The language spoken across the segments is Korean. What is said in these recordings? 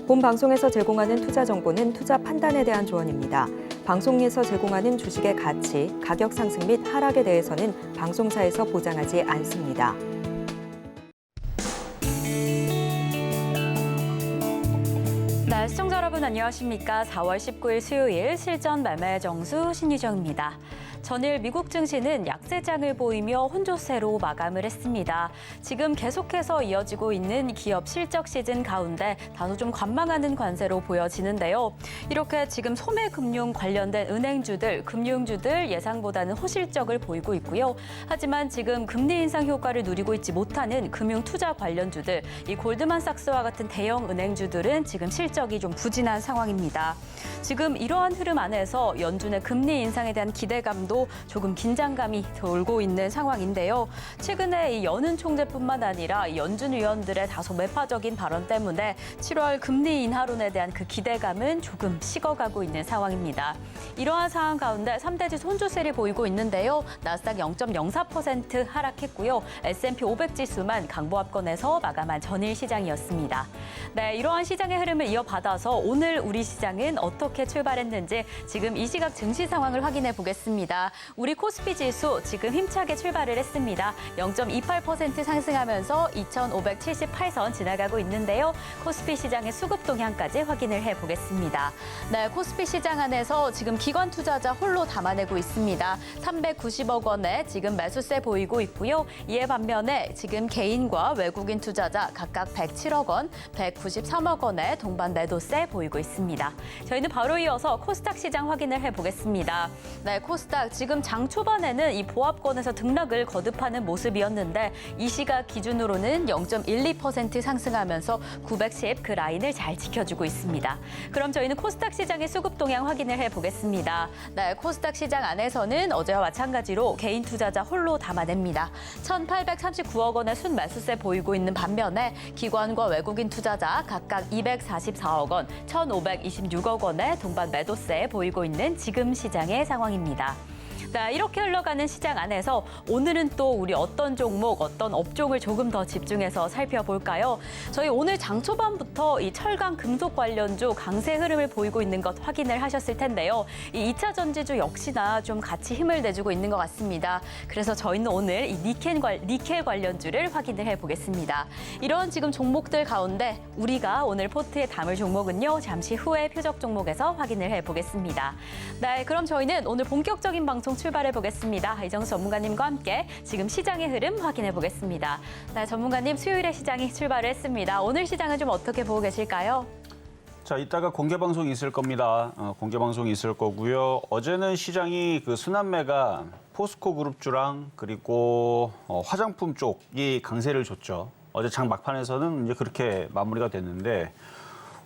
본 방송에서 제공하는 투자 정보는 투자 판단에 대한 조언입니다. 방송에서 제공하는 주식의 가치, 가격 상승 및 하락에 대해서는 방송사에서 보장하지 않습니다. 네, 시청자 여러분 안녕하십니까? 4월 19일 수요일 실전 매매 정수 신유정입니다. 전일 미국 증시는 약세장을 보이며 혼조세로 마감을 했습니다. 지금 계속해서 이어지고 있는 기업 실적 시즌 가운데 다소 좀 관망하는 관세로 보여지는데요. 이렇게 지금 소매금융 관련된 은행주들, 금융주들 예상보다는 호실적을 보이고 있고요. 하지만 지금 금리 인상 효과를 누리고 있지 못하는 금융투자 관련주들, 이 골드만삭스와 같은 대형 은행주들은 지금 실적이 좀 부진한 상황입니다. 지금 이러한 흐름 안에서 연준의 금리 인상에 대한 기대감도 조금 긴장감이 돌고 있는 상황인데요. 최근에 이 연은 총재뿐만 아니라 연준 위원들의 다소 매파적인 발언 때문에 7월 금리 인하론에 대한 그 기대감은 조금 식어가고 있는 상황입니다. 이러한 상황 가운데 3대 지수 혼조세를 보이고 있는데요. 나스닥 0.04% 하락했고요. S&P 500 지수만 강보합권에서 마감한 전일 시장이었습니다. 네, 이러한 시장의 흐름을 이어받아서 오늘 우리 시장은 어떻게 출발했는지 지금 이 시각 증시 상황을 확인해 보겠습니다. 우리 코스피 지수 지금 힘차게 출발을 했습니다. 0.28% 상승하면서 2,578선 지나가고 있는데요. 코스피 시장의 수급 동향까지 확인을 해보겠습니다. 네, 코스피 시장 안에서 지금 기관 투자자 홀로 담아내고 있습니다. 390억 원에 지금 매수세 보이고 있고요. 이에 반면에 지금 개인과 외국인 투자자 각각 107억 원, 193억 원의 동반 매도세 보이고 있습니다. 저희는 바로 이어서 코스닥 시장 확인을 해보겠습니다. 네, 코스닥 지금 장 초반에는 이 보합권에서 등락을 거듭하는 모습이었는데 이 시각 기준으로는 0.12% 상승하면서 910 그 라인을 잘 지켜주고 있습니다. 그럼 저희는 코스닥 시장의 수급 동향 확인을 해보겠습니다. 네, 코스닥 시장 안에서는 어제와 마찬가지로 개인 투자자 홀로 담아냅니다. 1,839억 원의 순매수세 보이고 있는 반면에 기관과 외국인 투자자 각각 244억 원, 1,526억 원의 동반 매도세 보이고 있는 지금 시장의 상황입니다. 자, 이렇게 흘러가는 시장 안에서 오늘은 또 우리 어떤 종목, 어떤 업종을 조금 더 집중해서 살펴볼까요? 저희 오늘 장 초반부터 이 철강 금속 관련주 강세 흐름을 보이고 있는 것 확인을 하셨을 텐데요. 이 2차 전지주 역시나 좀 같이 힘을 내주고 있는 것 같습니다. 그래서 저희는 오늘 이 니켈 관련주를 확인을 해보겠습니다. 이런 지금 종목들 가운데 우리가 오늘 포트에 담을 종목은요. 잠시 후에 표적 종목에서 확인을 해보겠습니다. 네, 그럼 저희는 오늘 본격적인 방송 출발해 보겠습니다. 이정수 전문가님과 함께 지금 시장의 흐름 확인해 보겠습니다. 네, 전문가님 수요일에 시장이 출발을 했습니다. 오늘 시장은 좀 어떻게 보고 계실까요? 자, 이따가 공개 방송이 있을 겁니다. 공개 방송이 있을 거고요. 어제는 시장이 그 순환매가 포스코 그룹주랑 그리고 화장품 쪽이 강세를 줬죠. 어제 장 막판에서는 이제 그렇게 마무리가 됐는데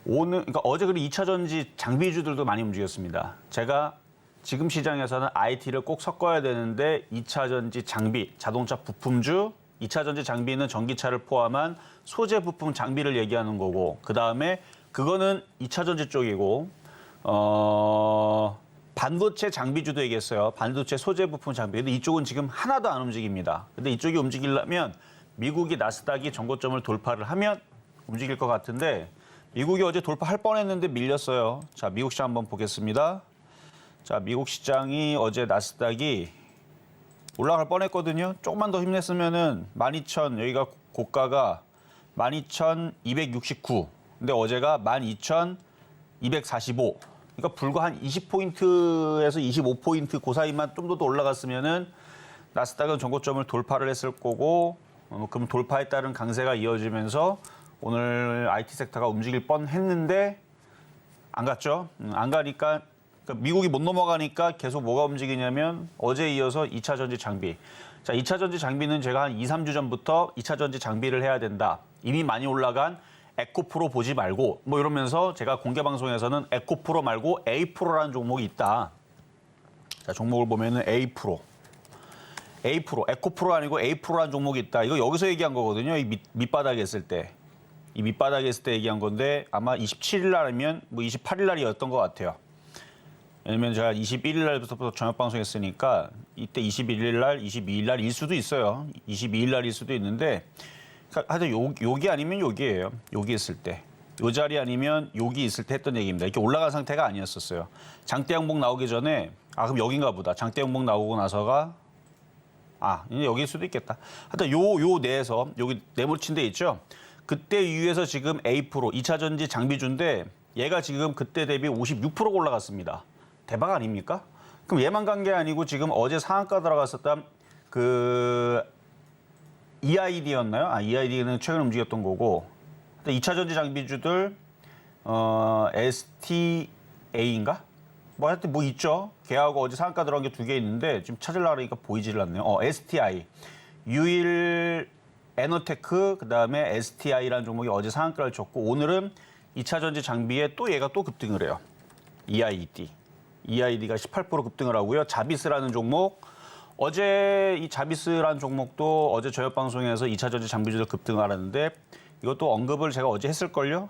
오늘 그러니까 어제 그 2차 전지 장비주들도 많이 움직였습니다. 제가 지금 시장에서는 IT를 꼭 섞어야 되는데 2차 전지 장비, 자동차 부품주, 2차 전지 장비는 전기차를 포함한 소재 부품 장비를 얘기하는 거고 그다음에 그거는 2차 전지 쪽이고 반도체 장비주도 얘기했어요. 반도체 소재 부품 장비. 근데 이쪽은 지금 하나도 안 움직입니다. 근데 이쪽이 움직이려면 미국이 나스닥이 전고점을 돌파를 하면 움직일 것 같은데 미국이 어제 돌파할 뻔했는데 밀렸어요. 자, 미국 시장 한번 보겠습니다. 자, 미국 시장이 어제 나스닥이 올라갈 뻔했거든요. 조금만 더 힘냈으면은 12,000 여기가 고가가 12,269. 근데 어제가 12,245. 그러니까 불과 한 20포인트에서 25포인트 그 사이만 좀 더 올라갔으면은 나스닥은 전고점을 돌파를 했을 거고 그럼 돌파에 따른 강세가 이어지면서 오늘 IT 섹터가 움직일 뻔했는데 안 갔죠. 안 가니까 그러니까 미국이 못 넘어가니까 계속 뭐가 움직이냐면 어제 이어서 2차 전지 장비. 자, 2차 전지 장비는 제가 한 2, 3주 전부터 2차 전지 장비를 해야 된다. 이미 많이 올라간 에코프로 보지 말고 뭐 이러면서 제가 공개 방송에서는 에코프로 말고 A프로라는 종목이 있다. 자, 종목을 보면은 A프로, 에코프로 아니고 A프로라는 종목이 있다. 이거 여기서 얘기한 거거든요. 이 밑바닥에 있을 때. 이 밑바닥에 있을 때 얘기한 건데 아마 27일 날이면 뭐 28일 날이었던 것 같아요. 왜냐면 제가 21일 날부터 저녁 방송했으니까 이때 21일 날, 22일 날일 수도 있어요. 22일 날일 수도 있는데 하여튼 여기 아니면 여기예요. 여기 있을 때. 요 자리 아니면 여기 있을 때 했던 얘기입니다. 이렇게 올라간 상태가 아니었었어요. 장대 양봉 나오기 전에 그럼 여긴가 보다. 장대 양봉 나오고 나서가 이제 여기일 수도 있겠다. 하여튼 요 내에서 여기 네모친 데 있죠. 그때 이후에서 지금 A 프로 2차 전지 장비주인데 얘가 지금 그때 대비 56%가 올라갔습니다. 대박 아닙니까? 그럼 얘만 간 게 아니고 지금 어제 상한가 들어갔었던 그 EID였나요? EID는 최근 움직였던 거고 2차 전지 장비주들 STA인가? 뭐 하여튼 뭐 있죠. 걔하고 어제 상한가 들어간 게 두 개 있는데 지금 찾으려고 하니까 보이질 않네요. STI, 유일 에너테크, 그다음에 STI라는 종목이 어제 상한가를 쳤고 오늘은 2차 전지 장비에 또 얘가 또 급등을 해요. EID가 18% 급등을 하고요. 자비스라는 종목, 어제 이 자비스라는 종목도 어제 저녁 방송에서 2차 전지 장비주들 급등을 하는데 이것도 언급을 제가 어제 했을걸요?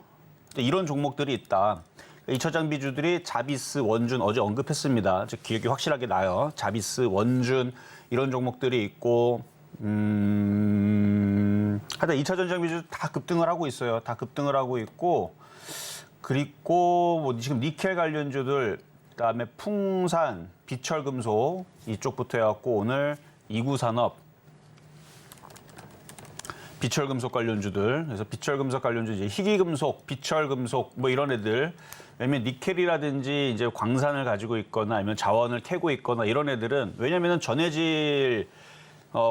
이런 종목들이 있다. 2차 장비주들이 자비스, 원준 어제 언급했습니다. 기억이 확실하게 나요. 자비스, 원준 이런 종목들이 있고 하여튼 2차 전지 장비주 다 급등을 하고 있어요. 다 급등을 하고 있고 그리고 뭐 지금 니켈 관련주들 그다음에 풍산, 비철금속 이쪽부터 해갖고 오늘 이구산업, 비철금속 관련주들 그래서 비철금속 관련주 이제 희귀금속, 비철금속 뭐 이런 애들 왜냐면 니켈이라든지 이제 광산을 가지고 있거나 아니면 자원을 캐고 있거나 이런 애들은 왜냐면은 전해질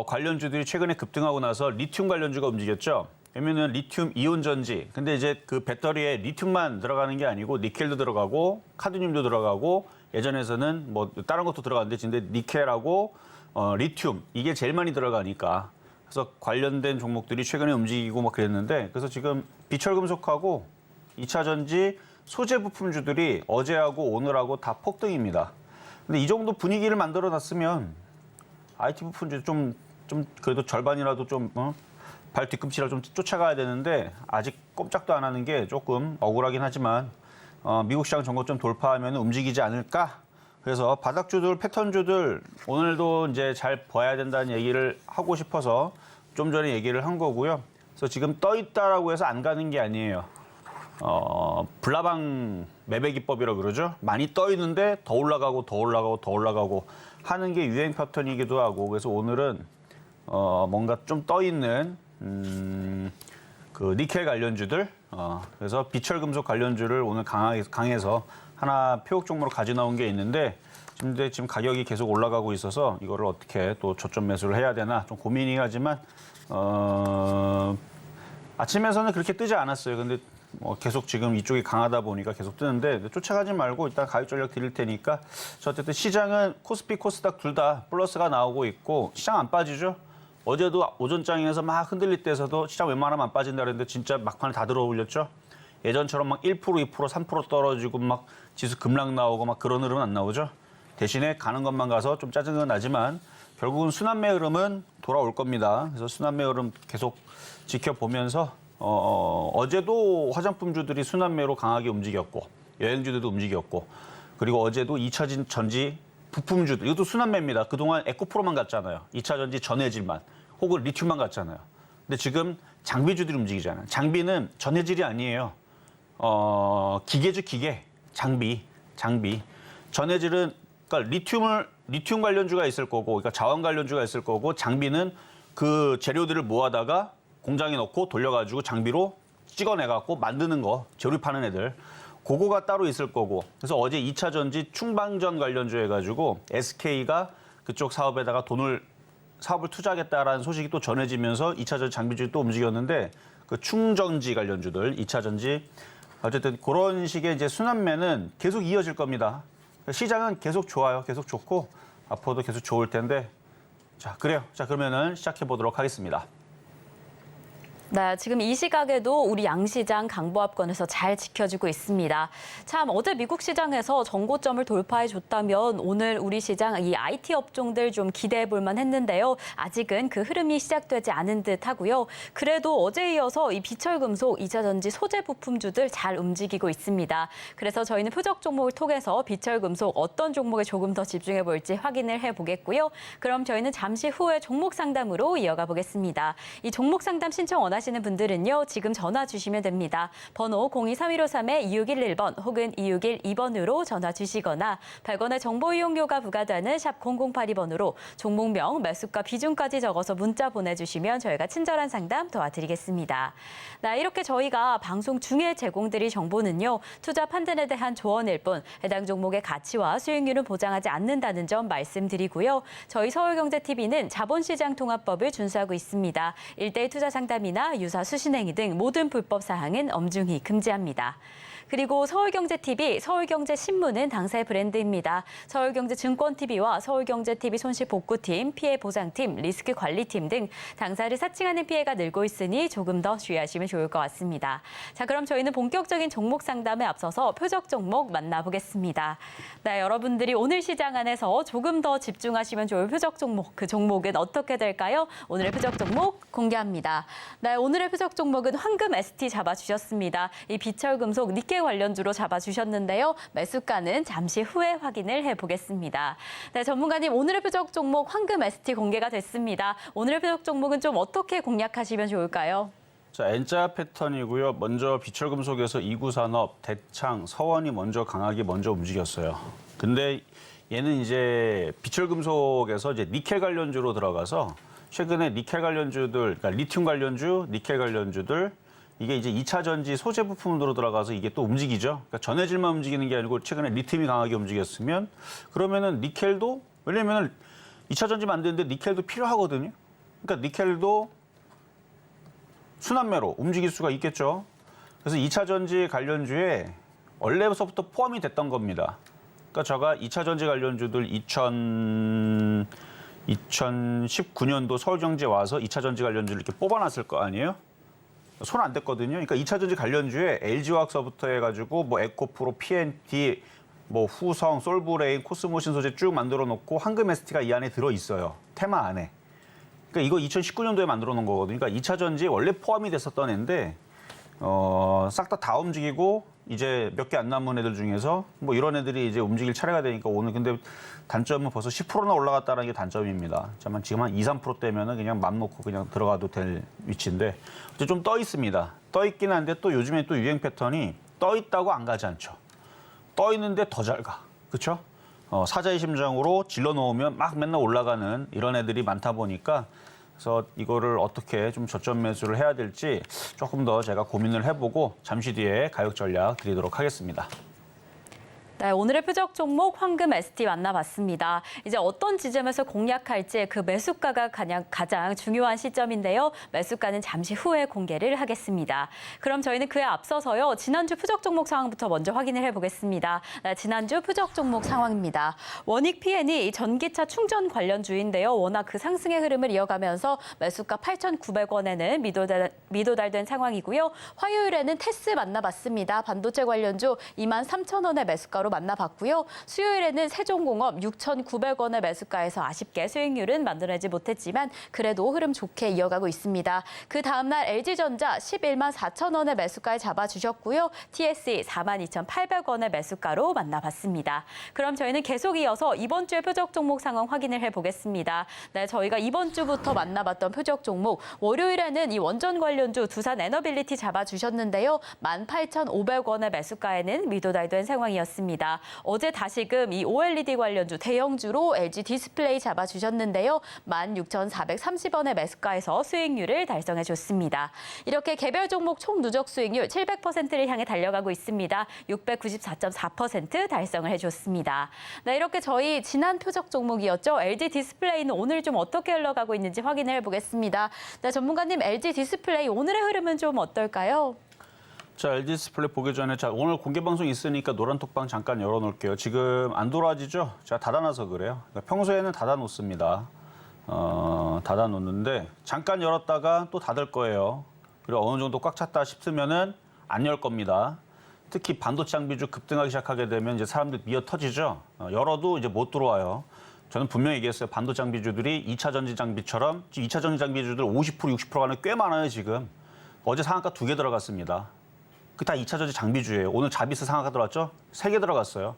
관련주들이 최근에 급등하고 나서 리튬 관련주가 움직였죠. 왜냐면은 리튬 이온 전지. 근데 이제 그 배터리에 리튬만 들어가는 게 아니고 니켈도 들어가고 카드뮴도 들어가고 예전에서는 뭐 다른 것도 들어갔는데 근데 니켈하고 리튬 이게 제일 많이 들어가니까 그래서 관련된 종목들이 최근에 움직이고 막 그랬는데 그래서 지금 비철금속하고 2차 전지 소재 부품주들이 어제하고 오늘하고 다 폭등입니다. 근데 이 정도 분위기를 만들어 놨으면 IT 부품주 좀 그래도 절반이라도 좀 발 뒤꿈치를 좀 쫓아가야 되는데 아직 꼼짝도 안 하는 게 조금 억울하긴 하지만 미국 시장 전고점 돌파하면 움직이지 않을까? 그래서 바닥주들, 패턴주들 오늘도 이제 잘 봐야 된다는 얘기를 하고 싶어서 좀 전에 얘기를 한 거고요. 그래서 지금 떠 있다라고 해서 안 가는 게 아니에요. 불나방 매매 기법이라고 그러죠. 많이 떠 있는데 더 올라가고 더 올라가고 더 올라가고 하는 게 유행 패턴이기도 하고 그래서 오늘은 뭔가 좀 떠 있는 그 니켈 관련주들 그래서 비철금속 관련주를 오늘 강해서 하나 표적 종목으로 가져 나온 게 있는데 지금 가격이 계속 올라가고 있어서 이거를 어떻게 또 저점 매수를 해야 되나 좀 고민이긴 하지만 아침에서는 그렇게 뜨지 않았어요. 근데 계속 지금 이쪽이 강하다 보니까 계속 뜨는데 쫓아가지 말고 일단 가격 전략 드릴 테니까 어쨌든 시장은 코스피, 코스닥 둘 다 플러스가 나오고 있고 시장 안 빠지죠. 어제도 오전장에서 막 흔들릴 때에서도 시장 웬만하면 안 빠진다 그랬는데 진짜 막판에 다 들어올렸죠. 예전처럼 막 1%, 2%, 3% 떨어지고 막 지수 급락 나오고 막 그런 흐름은 안 나오죠. 대신에 가는 것만 가서 좀 짜증은 나지만 결국은 순환매 흐름은 돌아올 겁니다. 그래서 순환매 흐름 계속 지켜보면서 어제도 화장품주들이 순환매로 강하게 움직였고 여행주들도 움직였고 그리고 어제도 2차 전지 부품주들 이것도 순환매입니다. 그동안 에코프로만 갔잖아요. 2차 전지 전해질만 혹은 리튬만 갔잖아요. 근데 지금 장비주들이 움직이잖아요. 장비는 전해질이 아니에요. 기계죠, 기계. 장비. 전해질은 그러니까 리튬 관련주가 있을 거고 그러니까 자원 관련주가 있을 거고 장비는 그 재료들을 모아다가 공장에 넣고 돌려가지고 장비로 찍어내갖고 만드는 거, 조립하는 애들. 그거가 따로 있을 거고. 그래서 어제 2차 전지 충방전 관련주 해가지고 SK가 그쪽 사업에다가 사업을 투자하겠다라는 소식이 또 전해지면서 2차 전지 장비주들이 또 움직였는데 그 충전지 관련주들, 2차 전지. 어쨌든 그런 식의 이제 순환매는 계속 이어질 겁니다. 시장은 계속 좋아요. 계속 좋고 앞으로도 계속 좋을 텐데. 자, 그래요. 자, 그러면은 시작해 보도록 하겠습니다. 네, 지금 이 시각에도 우리 양시장 강보합권에서 잘 지켜지고 있습니다. 참 어제 미국 시장에서 전고점을 돌파해줬다면 오늘 우리 시장 이 IT 업종들 좀 기대해 볼만 했는데요. 아직은 그 흐름이 시작되지 않은 듯하고요. 그래도 어제 이어서 이 비철금속, 2차 전지 소재 부품주들 잘 움직이고 있습니다. 그래서 저희는 표적 종목을 통해서 비철금속 어떤 종목에 조금 더 집중해 볼지 확인을 해보겠고요. 그럼 저희는 잠시 후에 종목 상담으로 이어가 보겠습니다. 이 종목 상담 신청 원하시는 원하시는 분들은요. 지금 전화 주시면 됩니다. 번호 023153-2611번 혹은 2612번으로 전화 주시거나 100원의 정보 이용료가 부과되는 샵 0082번으로 종목명, 매수가, 비중까지 적어서 문자 보내주시면 저희가 친절한 상담 도와드리겠습니다. 이렇게 저희가 방송 중에 제공드릴 정보는요. 투자 판단에 대한 조언일 뿐 해당 종목의 가치와 수익률은 보장하지 않는다는 점 말씀드리고요. 저희 서울경제TV는 자본시장 통합법을 준수하고 있습니다. 1대1 투자 상담이나 유사 수신행위 등 모든 불법 사항은 엄중히 금지합니다. 그리고 서울경제TV, 서울경제신문은 당사의 브랜드입니다. 서울경제증권TV와 서울경제TV 손실복구팀, 피해보상팀, 리스크관리팀 등 당사를 사칭하는 피해가 늘고 있으니 조금 더 주의하시면 좋을 것 같습니다. 자, 그럼 저희는 본격적인 종목 상담에 앞서서 표적 종목 만나보겠습니다. 네, 여러분들이 오늘 시장 안에서 조금 더 집중하시면 좋을 표적 종목, 그 종목은 어떻게 될까요? 오늘의 표적 종목 공개합니다. 네, 오늘의 표적 종목은 황금 ST 잡아주셨습니다. 이 비철금속 니켈 관련주로 잡아주셨는데요. 매수가는 잠시 후에 확인을 해보겠습니다. 네, 전문가님, 오늘의 표적 종목 황금 ST 공개가 됐습니다. 오늘의 표적 종목은 좀 어떻게 공략하시면 좋을까요? 자, N자 패턴이고요. 먼저 비철금속에서 이구산업, 대창, 서원이 먼저 강하게 움직였어요. 근데 얘는 이제 비철금속에서 이제 니켈 관련주로 들어가서 최근에 니켈 관련주들, 그러니까 리튬 관련주, 니켈 관련주들 이게 이제 2차 전지 소재 부품으로 들어가서 이게 또 움직이죠. 그러니까 전해질만 움직이는 게 아니고 최근에 리튬이 강하게 움직였으면 그러면은 니켈도 왜냐면은 2차 전지 만드는데 니켈도 필요하거든요. 그러니까 니켈도 순환매로 움직일 수가 있겠죠. 그래서 2차 전지 관련주에 원래부터 포함이 됐던 겁니다. 그러니까 제가 2차 전지 관련주들 2019년도 서울경제 와서 2차 전지 관련주를 이렇게 뽑아놨을 거 아니에요? 손 안 댔거든요. 그러니까 2차 전지 관련주에 LG화학서부터 해가지고 뭐 에코프로, PNT, 뭐 후성, 솔브레인, 코스모신 소재 쭉 만들어 놓고 황금 ST가 이 안에 들어 있어요. 테마 안에. 그러니까 이거 2019년도에 만들어 놓은 거거든요. 그러니까 2차 전지에 원래 포함이 됐었던 애인데 싹 다 움직이고 이제 몇 개 안 남은 애들 중에서 뭐 이런 애들이 이제 움직일 차례가 되니까 오늘 근데 단점은 벌써 10%나 올라갔다는 게 단점입니다. 지금 한 2, 3%대면은 그냥 맘 놓고 그냥 들어가도 될 위치인데 좀 떠 있습니다. 떠 있긴 한데 또 요즘에 또 유행 패턴이 떠 있다고 안 가지 않죠. 떠 있는데 더 잘 가. 그렇죠? 사자의 심장으로 질러 놓으면 막 맨날 올라가는 이런 애들이 많다 보니까 그래서 이거를 어떻게 좀 저점 매수를 해야 될지 조금 더 제가 고민을 해보고 잠시 뒤에 가격 전략 드리도록 하겠습니다. 네, 오늘의 표적 종목 황금 ST 만나봤습니다. 이제 어떤 지점에서 공략할지 그 매수가가 가장 중요한 시점인데요. 매수가는 잠시 후에 공개를 하겠습니다. 그럼 저희는 그에 앞서서요. 지난주 표적 종목 상황부터 먼저 확인을 해보겠습니다. 네, 지난주 표적 종목 상황입니다. 원익 PN이 전기차 충전 관련주인데요. 워낙 그 상승의 흐름을 이어가면서 매수가 8,900원에는 미도달된 상황이고요. 화요일에는 테스 만나봤습니다. 반도체 관련주 23,000원의 매수가로 만나봤고요. 수요일에는 세종공업 6,900원의 매수가에서 아쉽게 수익률은 만들어내지 못했지만 그래도 흐름 좋게 이어가고 있습니다. 그 다음 날 LG전자 11만 4천원의 매수가에 잡아주셨고요. TSE 42,800원의 매수가로 만나봤습니다. 그럼 저희는 계속 이어서 이번 주의 표적 종목 상황 확인을 해보겠습니다. 네, 저희가 이번 주부터 만나봤던 표적 종목 월요일에는 이 원전 관련주 두산 에너빌리티 잡아주셨는데요. 18,500원의 매수가에는 미도달된 상황이었습니다. 어제 다시금 이 OLED 관련주 대형주로 LG 디스플레이 잡아주셨는데요. 16,430원의 매수가에서 수익률을 달성해줬습니다. 이렇게 개별 종목 총 누적 수익률 700%를 향해 달려가고 있습니다. 694.4% 달성을 해줬습니다. 네, 이렇게 저희 지난 표적 종목이었죠. LG 디스플레이는 오늘 좀 어떻게 흘러가고 있는지 확인을 해보겠습니다. 네, 전문가님, LG 디스플레이 오늘의 흐름은 좀 어떨까요? 자, LG 디스플레이 보기 전에 오늘 공개 방송 있으니까 노란톡방 잠깐 열어놓을게요. 지금 안 돌아지죠? 제가 닫아놔서 그래요. 그러니까 평소에는 닫아놓습니다. 닫아놓는데 잠깐 열었다가 또 닫을 거예요. 그리고 어느 정도 꽉 찼다 싶으면은 안 열 겁니다. 특히 반도체 장비주 급등하기 시작하게 되면 이제 사람들 미어 터지죠. 열어도 이제 못 들어와요. 저는 분명히 얘기했어요. 반도체 장비주들이 2차 전지 장비처럼 지금 2차 전지 장비주들 50%, 60% 가는 꽤 많아요, 지금. 어제 상한가 2개 들어갔습니다. 그 다 2차 전지 장비주예요. 오늘 자비스 상한가 들어왔죠? 3개 들어갔어요.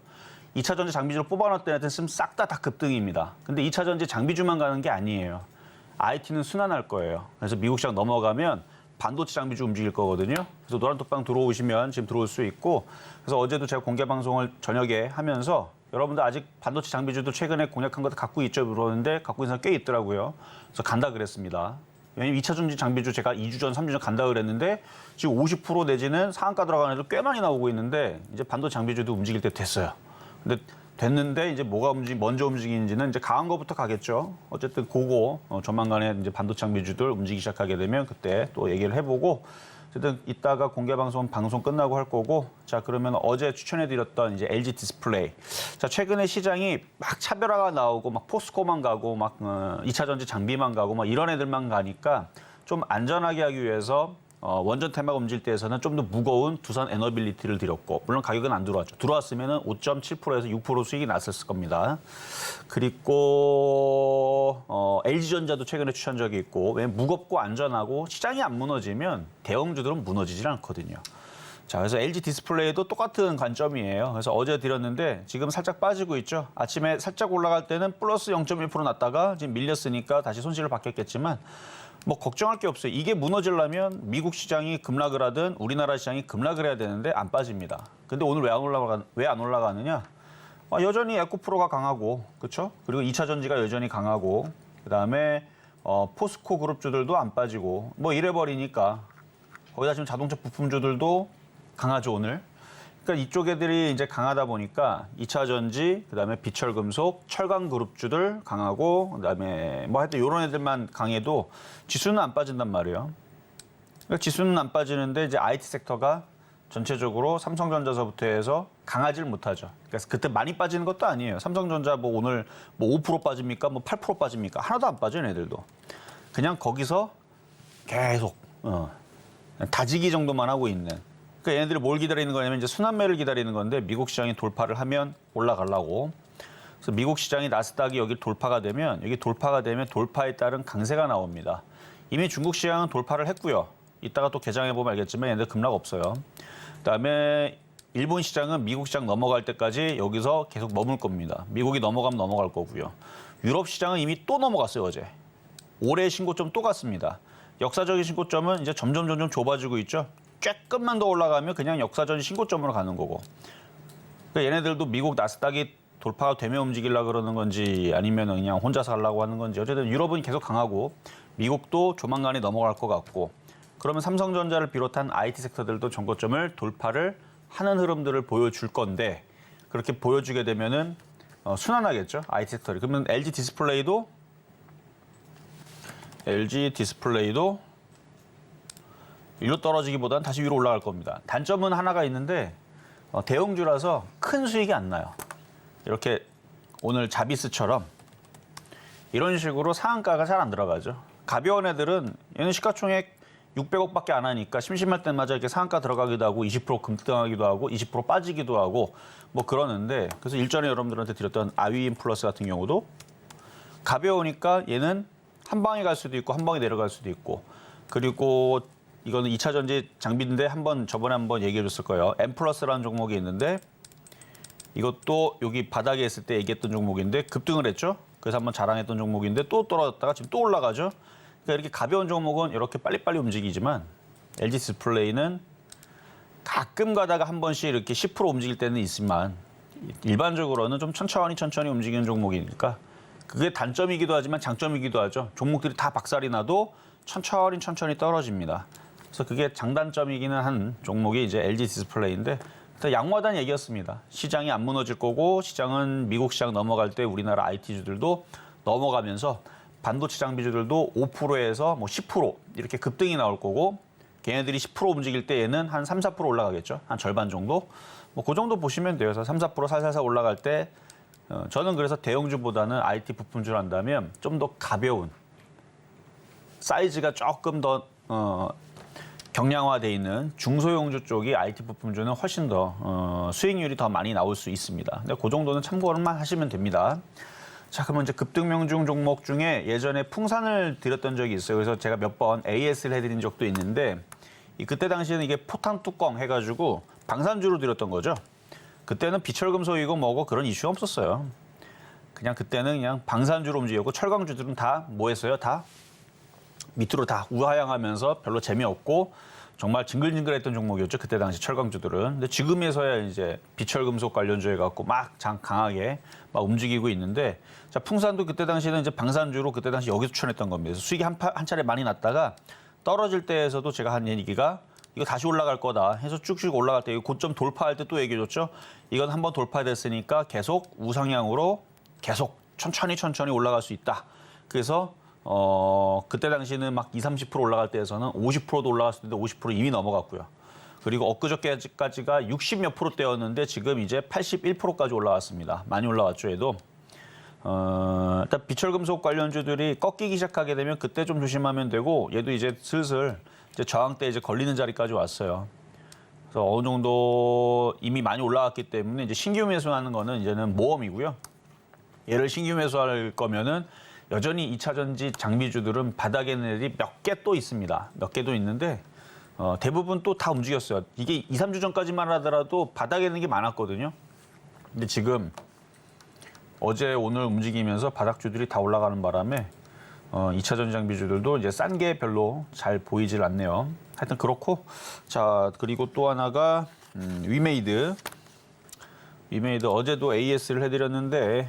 2차 전지 장비주를 뽑아놨던 애들은 싹 다 급등입니다. 근데 2차 전지 장비주만 가는 게 아니에요. IT는 순환할 거예요. 그래서 미국 시장 넘어가면 반도체 장비주 움직일 거거든요. 그래서 노란톡방 들어오시면 지금 들어올 수 있고, 그래서 어제도 제가 공개 방송을 저녁에 하면서 여러분들 아직 반도체 장비주도 최근에 공략한 것도 갖고 있죠 그러는데 갖고 있는 사람 꽤 있더라고요. 그래서 간다 그랬습니다. 왜냐면 2차 전지 장비주 제가 2주 전, 3주 전 간다 그랬는데 지금 50% 내지는 상한가 들어가는 애들 꽤 많이 나오고 있는데 이제 반도체 장비주도 움직일 때 됐어요. 근데 됐는데 이제 뭐가 먼저 움직이는지는 이제 강한 거부터 가겠죠. 어쨌든 그거 조만간에 이제 반도체 장비주들 움직이기 시작하게 되면 그때 또 얘기를 해보고 어쨌든 이따가 공개 방송 끝나고 할 거고 자 그러면 어제 추천해드렸던 이제 LG 디스플레이 자 최근에 시장이 막 차별화가 나오고 막 포스코만 가고 막 2차 전지 장비만 가고 막 이런 애들만 가니까 좀 안전하게 하기 위해서 원전 테마가 움직일 때에서는 좀 더 무거운 두산 에너빌리티를 드렸고 물론 가격은 안 들어왔죠. 들어왔으면 5.7%에서 6% 수익이 났을 겁니다. 그리고 LG전자도 최근에 추천 적이 있고 왜 무겁고 안전하고 시장이 안 무너지면 대형주들은 무너지질 않거든요. 자, 그래서 LG 디스플레이도 똑같은 관점이에요. 그래서 어제 드렸는데 지금 살짝 빠지고 있죠. 아침에 살짝 올라갈 때는 플러스 0.1% 났다가 지금 밀렸으니까 다시 손실을 받겠지만 뭐 걱정할 게 없어요. 이게 무너지려면 미국 시장이 급락을 하든 우리나라 시장이 급락을 해야 되는데 안 빠집니다. 근데 오늘 왜 안 올라가느냐? 여전히 에코프로가 강하고, 그렇죠? 그리고 2차 전지가 여전히 강하고, 그다음에 포스코 그룹주들도 안 빠지고, 뭐 이래 버리니까 거기다 지금 자동차 부품주들도 강하죠 오늘. 그러니까 이쪽 애들이 이제 강하다 보니까 2차 전지, 그다음에 비철금속, 철강 그룹주들 강하고, 그다음에 뭐 하여튼 이런 애들만 강해도 지수는 안 빠진단 말이에요. 그러니까 지수는 안 빠지는데 이제 IT 섹터가 전체적으로 삼성전자서부터 해서 강하질 못하죠. 그래서 그때 많이 빠지는 것도 아니에요. 삼성전자 뭐 오늘 뭐 5% 빠집니까? 뭐 8% 빠집니까? 하나도 안 빠져요, 애들도. 그냥 거기서 계속 다지기 정도만 하고 있는. 그러니까 얘네들이 뭘 기다리는 거냐면 이제 순환매를 기다리는 건데 미국 시장이 돌파를 하면 올라가려고. 그래서 미국 시장이 나스닥이 여기 돌파가 되면 돌파에 따른 강세가 나옵니다. 이미 중국 시장은 돌파를 했고요. 이따가 또 개장해 보면 알겠지만 얘네들 급락 없어요. 그다음에 일본 시장은 미국 시장 넘어갈 때까지 여기서 계속 머물 겁니다. 미국이 넘어가면 넘어갈 거고요. 유럽 시장은 이미 또 넘어갔어요, 어제. 올해 신고점 또 갔습니다. 역사적인 신고점은 이제 점점 좁아지고 있죠. 조금만 더 올라가면 그냥 역사적인 신고점으로 가는 거고. 그러니까 얘네들도 미국 나스닥이 돌파가 되면 움직이려고 그러는 건지 아니면 그냥 혼자서 하려고 하는 건지 어쨌든 유럽은 계속 강하고 미국도 조만간에 넘어갈 것 같고 그러면 삼성전자를 비롯한 IT 섹터들도 전고점을 돌파를 하는 흐름들을 보여줄 건데 그렇게 보여주게 되면은 순환하겠죠. IT 섹터를. 그러면 LG 디스플레이도 위로 떨어지기보다는 다시 위로 올라갈 겁니다. 단점은 하나가 있는데 대형주라서 큰 수익이 안 나요. 이렇게 오늘 자비스처럼 이런 식으로 상한가가 잘 안 들어가죠. 가벼운 애들은 얘는 시가총액 600억밖에 안 하니까 심심할 때마다 이렇게 상한가 들어가기도 하고 20% 급등하기도 하고 20% 빠지기도 하고 뭐 그러는데 그래서 일전에 여러분들한테 드렸던 아위인 플러스 같은 경우도 가벼우니까 얘는 한 방에 갈 수도 있고 한 방에 내려갈 수도 있고 그리고 이거는 2차 전지 장비인데 저번에 한번 얘기해 줬을 거예요. M 플러스라는 종목이 있는데 이것도 여기 바닥에 있을 때 얘기했던 종목인데 급등을 했죠. 그래서 한번 자랑했던 종목인데 또 떨어졌다가 지금 또 올라가죠. 그러니까 이렇게 가벼운 종목은 이렇게 빨리빨리 움직이지만 LG 디스플레이는 가끔 가다가 한 번씩 이렇게 10% 움직일 때는 있지만 일반적으로는 좀 천천히 움직이는 종목이니까 그게 단점이기도 하지만 장점이기도 하죠. 종목들이 다 박살이 나도 천천히 떨어집니다. 그래서 그게 장단점이기는 한 종목이 이제 LG 디스플레이인데 양호하다는 얘기였습니다. 시장이 안 무너질 거고 시장은 미국 시장 넘어갈 때 우리나라 IT주들도 넘어가면서 반도체 장비주들도 5%에서 뭐 10% 이렇게 급등이 나올 거고 걔네들이 10% 움직일 때 얘는 한 3, 4% 올라가겠죠. 한 절반 정도. 뭐 그 정도 보시면 돼요. 그래서 3, 4% 살살 올라갈 때 저는 그래서 대형주보다는 IT 부품주를 한다면 좀 더 가벼운 사이즈가 조금 더 경량화돼 있는 중소형주 쪽이 IT 부품주는 훨씬 더 수익률이 더 많이 나올 수 있습니다. 근데 그 정도는 참고만 하시면 됩니다. 자, 그러면 이제 급등명중 종목 중에 예전에 풍산을 드렸던 적이 있어요. 그래서 제가 몇 번 AS를 해드린 적도 있는데 그때 당시에는 이게 포탄 뚜껑 해가지고 방산주로 드렸던 거죠. 그때는 비철금속이고 뭐고 그런 이슈가 없었어요. 그냥 그때는 그냥 방산주로 움직였고 철강주들은 다 뭐 했어요? 다 밑으로 다 우하향하면서 별로 재미없고 정말 징글징글했던 종목이었죠. 그때 당시 철강주들은. 근데 지금에서야 이제 비철금속 관련주에 갖고 막 강하게 막 움직이고 있는데 자, 풍산도 그때 당시에는 이제 방산주로 그때 당시 여기서 추천했던 겁니다. 그래서 수익이 한 차례 많이 났다가 떨어질 때에서도 제가 한 얘기가 이거 다시 올라갈 거다 해서 쭉쭉 올라갈 때 고점 돌파할 때 또 얘기해줬죠. 이건 한번 돌파됐으니까 계속 우상향으로 계속 천천히 올라갈 수 있다. 그래서 그때 당시에는 막 20, 30% 올라갈 때에서는 50%도 올라갔을 때도 50% 이미 넘어갔고요. 그리고 엊그저께까지가 60몇 %대였는데 지금 이제 81%까지 올라왔습니다. 많이 올라왔죠, 얘도. 일단 비철금속 관련주들이 꺾이기 시작하게 되면 그때 좀 조심하면 되고 얘도 이제 슬슬 이제 저항대 이제 걸리는 자리까지 왔어요. 그래서 어느 정도 이미 많이 올라왔기 때문에 이제 신규 매수하는 거는 이제는 모험이고요. 얘를 신규 매수할 거면은 여전히 2차 전지 장비주들은 바닥에 있는 애들이 몇 개 또 있습니다. 몇 개도 있는데 대부분 또 다 움직였어요. 이게 2, 3주 전까지만 하더라도 바닥에 있는 게 많았거든요. 근데 지금 어제 오늘 움직이면서 바닥주들이 다 올라가는 바람에 2차 전지 장비주들도 이제 싼 게 별로 잘 보이질 않네요. 하여튼 그렇고 자 그리고 또 하나가 위메이드 어제도 AS를 해드렸는데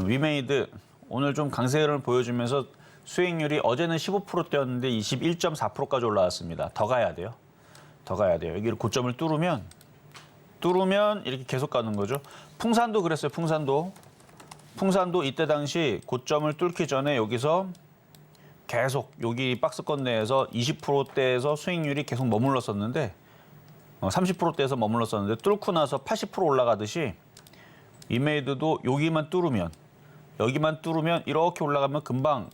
위메이드 오늘 좀 강세를 보여주면서 수익률이 어제는 15%대였는데 21.4%까지 올라왔습니다. 더 가야 돼요. 여기를 고점을 뚫으면 이렇게 계속 가는 거죠. 풍산도 그랬어요. 풍산도 이때 당시 고점을 뚫기 전에 여기서 계속 여기 박스권 내에서 20%대에서 수익률이 계속 머물렀었는데 30%대에서 머물렀었는데 뚫고 나서 80% 올라가듯이 위메이드도 여기만 뚫으면 이렇게 올라가면 금방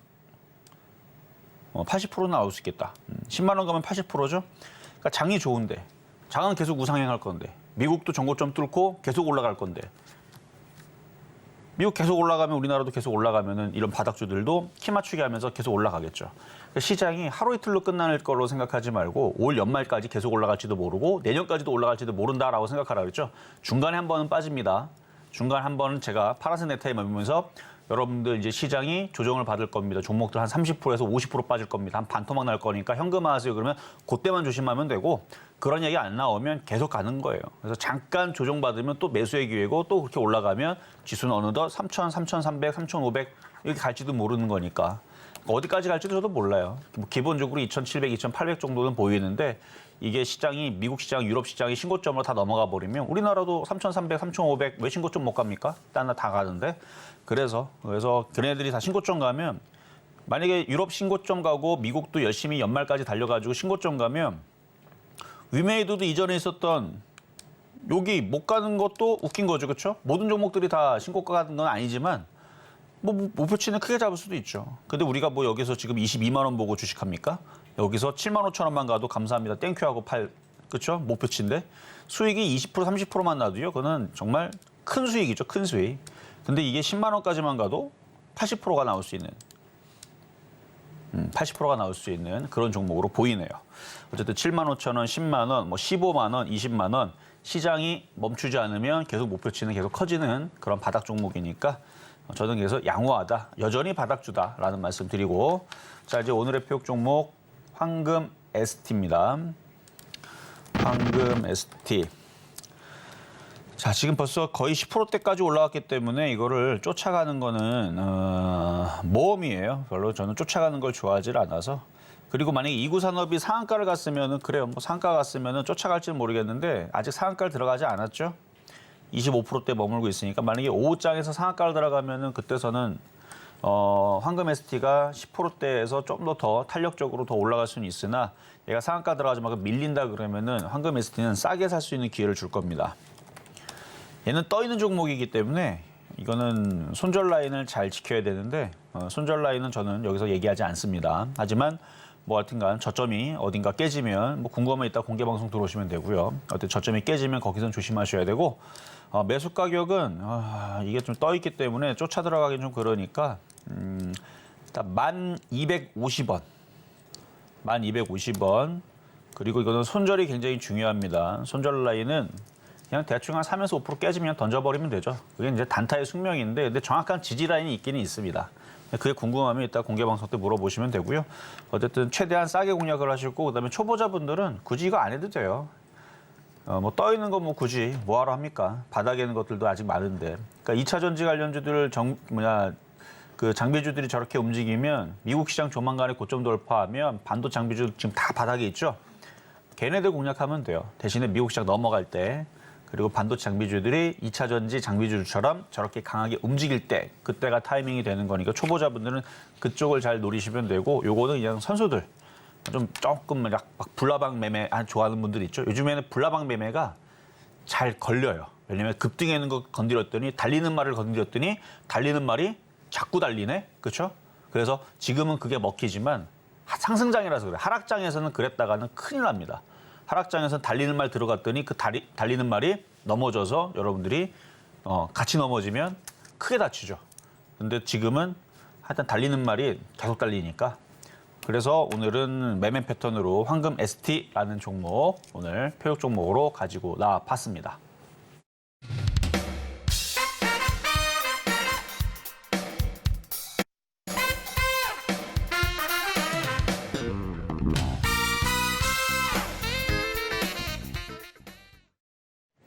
80% 나올 수 있겠다. 10만 원 가면 80%죠. 그러니까 장이 좋은데 장은 계속 우상향할 건데 미국도 전고점 뚫고 계속 올라갈 건데 미국 계속 올라가면 우리나라도 계속 올라가면은 이런 바닥주들도 키 맞추기 하면서 계속 올라가겠죠. 그러니까 시장이 하루 이틀로 끝날 거로 생각하지 말고 올 연말까지 계속 올라갈지도 모르고 내년까지도 올라갈지도 모른다라고 생각하라 그랬죠. 중간에 한 번은 빠집니다. 중간 한 번은 제가 파란색 넥타이 매면서 여러분들 이제 시장이 조정을 받을 겁니다. 종목들 한 30%에서 50% 빠질 겁니다. 한 반토막 날 거니까 현금화하세요. 그러면 그때만 조심하면 되고 그런 얘기 안 나오면 계속 가는 거예요. 그래서 잠깐 조정받으면 또 매수의 기회고 또 그렇게 올라가면 지수는 어느덧 3,000, 3,300, 3,500 이렇게 갈지도 모르는 거니까 어디까지 갈지도 저도 몰라요. 뭐 기본적으로 2,700, 2,800 정도는 보이는데 이게 시장이 미국 시장, 유럽 시장이 신고점으로 다 넘어가 버리면 우리나라도 3,300, 3,500 왜 신고점 못 갑니까? 딴 나 다 가는데 그래서 걔네들이 다 신고점 가면 만약에 유럽 신고점 가고 미국도 열심히 연말까지 달려가지고 신고점 가면 위메이드도 이전에 있었던 여기 못 가는 것도 웃긴 거죠, 그렇죠? 모든 종목들이 다 신고가 가는 건 아니지만 뭐 목표치는 크게 잡을 수도 있죠. 근데 우리가 뭐 여기서 지금 22만 원 보고 주식합니까? 여기서 7만 5천 원만 가도 감사합니다. 땡큐하고 그렇죠? 목표치인데 수익이 20% 30%만 나도요. 그거는 정말 큰 수익이죠, 큰 수익. 근데 이게 10만 원까지만 가도 80%가 나올 수 있는 80%가 나올 수 있는 그런 종목으로 보이네요. 어쨌든 7만 5천 원, 10만 원, 뭐 15만 원, 20만 원 시장이 멈추지 않으면 계속 목표치는 계속 커지는 그런 바닥 종목이니까 저는 그래서 양호하다, 여전히 바닥주다라는 말씀 드리고 자 이제 오늘의 표역 종목 황금 ST입니다. 황금 ST. 자, 지금 벌써 거의 10%대까지 올라왔기 때문에 이거를 쫓아가는 거는 모험이에요. 별로 저는 쫓아가는 걸 좋아하지 않아서. 그리고 만약에 이구산업이 상한가를 갔으면은 그래요. 뭐 상한가 갔으면은 쫓아갈지는 모르겠는데 아직 상한가를 들어가지 않았죠. 25%대 머물고 있으니까 만약에 5장에서 상한가를 들어가면은 그때서는 황금 ST가 10%대에서 좀 더 탄력적으로 더 올라갈 수는 있으나 얘가 상한가 들어가지 말고 밀린다 그러면은 황금 ST는 싸게 살 수 있는 기회를 줄 겁니다. 얘는 떠 있는 종목이기 때문에 이거는 손절 라인을 잘 지켜야 되는데 손절 라인은 저는 여기서 얘기하지 않습니다. 하지만 뭐 하여튼간 저점이 어딘가 깨지면 뭐 궁금하면 이따 공개 방송 들어오시면 되고요. 어떤 저점이 깨지면 거기서는 조심하셔야 되고 매수 가격은 이게 좀 떠 있기 때문에 쫓아 들어가기 좀 그러니까 일단 1,250원. 1,250원. 그리고 이거는 손절이 굉장히 중요합니다. 손절 라인은 그냥 대충 한 3에서 5% 깨지면 던져버리면 되죠. 그게 이제 단타의 숙명인데 근데 정확한 지지 라인이 있기는 있습니다. 그게 궁금하면 이따 공개 방송 때 물어보시면 되고요. 어쨌든 최대한 싸게 공략을 하시고 그다음에 초보자분들은 굳이 이거 안 해도 돼요. 뭐 떠 있는 거 뭐 굳이 뭐하러 합니까? 바닥에 있는 것들도 아직 많은데. 그러니까 2차 전지 관련주들 그 장비주들이 저렇게 움직이면 미국 시장 조만간에 고점 돌파하면 반도 장비주 지금 다 바닥에 있죠. 걔네들 공략하면 돼요. 대신에 미국 시장 넘어갈 때 그리고 반도체 장비주들이 2차 전지 장비주처럼 저렇게 강하게 움직일 때 그때가 타이밍이 되는 거니까 초보자분들은 그쪽을 잘 노리시면 되고 요거는 그냥 선수들 좀 조금 막 불나방 매매 좋아하는 분들 있죠. 요즘에는 불나방 매매가 잘 걸려요. 왜냐면 급등해 있는 거 건드렸더니 달리는 말을 건드렸더니 달리는 말이 자꾸 달리네. 그렇죠? 그래서 지금은 그게 먹히지만 상승장이라서 그래. 하락장에서는 그랬다가는 큰일 납니다. 하락장에서 달리는 말 들어갔더니 그 달리는 말이 넘어져서 여러분들이 같이 넘어지면 크게 다치죠. 근데 지금은 하여튼 달리는 말이 계속 달리니까 그래서 오늘은 매매 패턴으로 황금 ST라는 종목 오늘 표적 종목으로 가지고 나와봤습니다.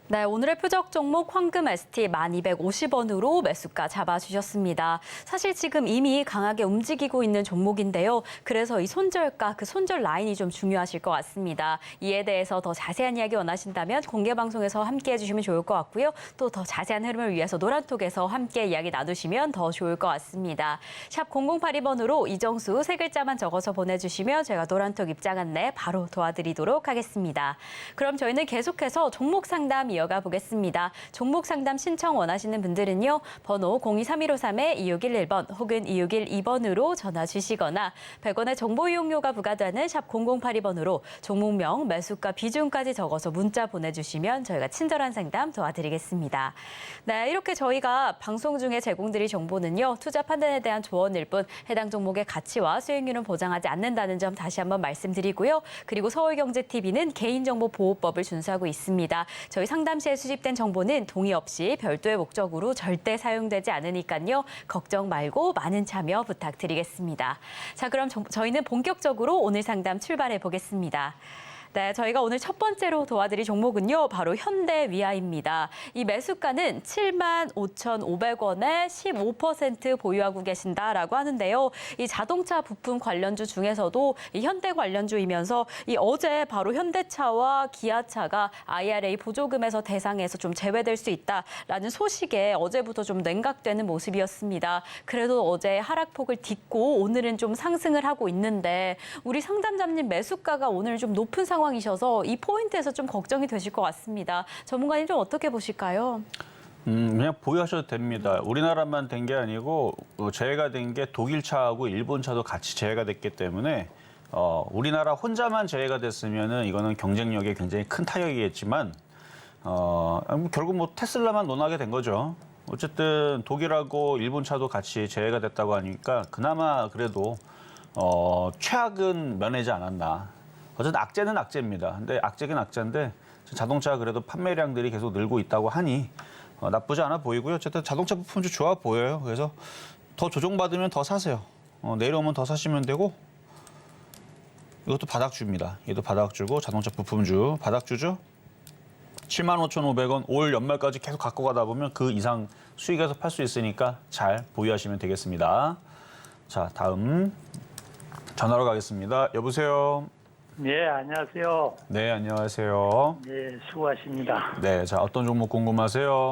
네, 오늘의 표적 종목 황금 ST 1250원으로 매수가 잡아주셨습니다. 사실 지금 이미 강하게 움직이고 있는 종목인데요. 그래서 이 손절가, 그 손절 라인이 좀 중요하실 것 같습니다. 이에 대해서 더 자세한 이야기 원하신다면 공개 방송에서 함께 해주시면 좋을 것 같고요. 또 더 자세한 흐름을 위해서 노란톡에서 함께 이야기 나누시면 더 좋을 것 같습니다. 샵 0082번으로 이정수 세 글자만 적어서 보내주시면 제가 노란톡 입장 안내 바로 도와드리도록 하겠습니다. 그럼 저희는 계속해서 종목 상담 이어가 보겠습니다. 종목 상담 신청 원하시는 분들은요. 번호 023153-2611번 혹은 2612번으로 전화 주시거나 100원의 정보 이용료가 부과되는 샵 0082번으로 종목명, 매수가, 비중까지 적어서 문자 보내주시면 저희가 친절한 상담 도와드리겠습니다. 네, 이렇게 저희가 방송 중에 제공드릴 정보는요. 투자 판단에 대한 조언일 뿐 해당 종목의 가치와 수익률은 보장하지 않는다는 점 다시 한번 말씀드리고요. 그리고 서울경제TV는 개인정보보호법을 준수하고 있습니다. 저희 상담 시에 수집된 정보는 동의 없이 별도의 목적으로 절대 사용되지 않으니까요. 걱정 말고 많은 참여 부탁드리겠습니다. 자, 그럼 저희는 본격적으로 오늘 상담 출발해 보겠습니다. 네, 저희가 오늘 첫 번째로 도와드릴 종목은요. 바로 현대위아입니다. 이 매수가는 75,500원에 15% 보유하고 계신다라고 하는데요. 이 자동차 부품 관련주 중에서도 이 현대 관련주이면서 이 어제 바로 현대차와 기아차가 IRA 보조금에서 대상에서 좀 제외될 수 있다라는 소식에 어제부터 좀 냉각되는 모습이었습니다. 그래도 어제 하락폭을 딛고 오늘은 좀 상승을 하고 있는데 우리 상담자님 매수가가 오늘 좀 높은 상황이셔서 이 포인트에서 좀 걱정이 되실 것 같습니다. 전문가님 좀 어떻게 보실까요? 그냥 보유하셔도 됩니다. 우리나라만 된 게 아니고 제외가 된 게 독일 차하고 일본 차도 같이 제외가 됐기 때문에 우리나라 혼자만 제외가 됐으면은 이거는 경쟁력에 굉장히 큰 타격이겠지만 결국 뭐 테슬라만 논하게 된 거죠. 어쨌든 독일하고 일본 차도 같이 제외가 됐다고 하니까 그나마 그래도 최악은 면하지 않았나. 어쨌든 악재는 악재입니다. 근데 악재긴 악재인데 자동차가 그래도 판매량들이 계속 늘고 있다고 하니 나쁘지 않아 보이고요. 어쨌든 자동차 부품주 좋아 보여요. 그래서 더 조정받으면 더 사세요. 내려오면 더 사시면 되고 이것도 바닥주입니다. 얘도 바닥주고 자동차 부품주 바닥주죠. 75,500원 올 연말까지 계속 갖고 가다 보면 그 이상 수익에서 팔 수 있으니까 잘 보유하시면 되겠습니다. 자, 다음 전화로 가겠습니다. 여보세요. 네, 안녕하세요. 네, 안녕하세요. 네, 수고하십니다. 네, 자, 어떤 종목 궁금하세요?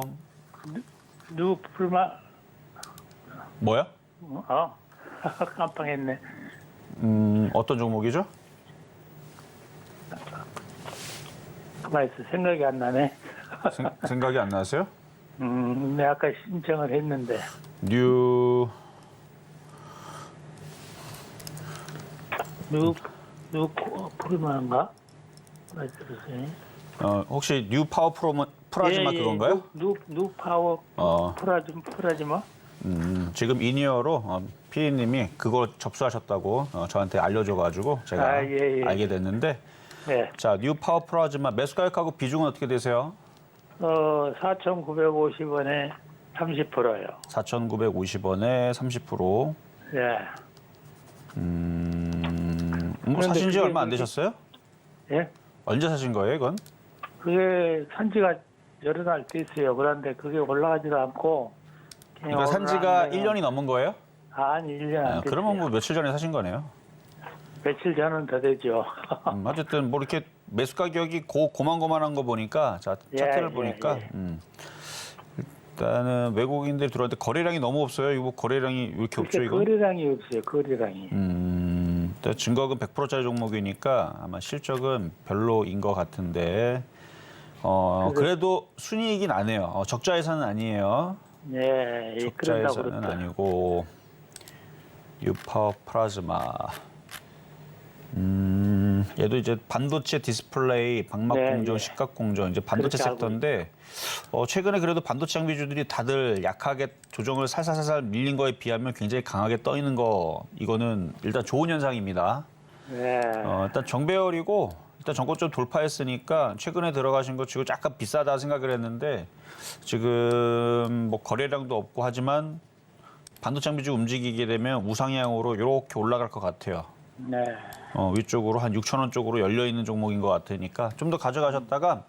누풀마, 뭐야? 깜빡했네. 어떤 종목이죠? 가만히 있어, 생각이 안 나네. 생각이 안 나세요? 네, 아까 신청을 했는데. 누풀마인가? 말씀하세요. 혹시 뉴 파워 프라즈마 그건가요? 누파워 프라즈마? 지금 이니어로 피디님이 그걸 접수하셨다고 저한테 알려줘가지고 제가 알게 됐는데 네. 자, 뉴 파워 프라즈마 매수 가격하고 비중은 어떻게 되세요? 4,950원에 30%요. 4,950원에 30%. 예. 사신 지 그게 얼마 안 그렇게- 되셨어요? 예? 언제 사신 거예요, 이건? 그게 산지가 여러 날 됐어요. 그런데 그게 올라가지도 않고. 그냥 그러니까 산지가 올라가는 1년이 넘은 거예요? 아니, 1년 안 됐어요. 그러면 뭐 며칠 전에 사신 거네요. 며칠 전은 더 되죠. 어쨌든 뭐 이렇게 매수 가격이 고만고만한 거 보니까 자 예, 차트를 예, 보니까 예. 일단은 외국인들이 들어왔는데 거래량이 너무 없어요. 이거 거래량이 왜 이렇게 없죠, 그렇게 이거? 거래량이 없어요. 거래량이. 일단 증거금 100%짜리 종목이니까 아마 실적은 별로인 것 같은데 그래도 순이익이 나네요. 적자회사는 아니에요. 예, 예, 그런다고 적자회사는 그렇죠. 아니고 유파워 플라즈마. 얘도 이제 반도체 디스플레이, 방막 네, 공정, 예. 식각 공정 이제 반도체 그렇게 하고 섹터인데 최근에 그래도 반도체 장비주들이 다들 약하게 조정을 살살살살 밀린 거에 비하면 굉장히 강하게 떠 있는 거 이거는 일단 좋은 현상입니다. 예. 일단 정배열이고 일단 정고점 돌파했으니까 최근에 들어가신 거 지금 약간 비싸다 생각을 했는데 지금 뭐 거래량도 없고 하지만 반도체 장비주 움직이게 되면 우상향으로 이렇게 올라갈 것 같아요. 네. 위쪽으로 한 6천 원 쪽으로 열려 있는 종목인 것 같으니까 좀 더 가져가셨다가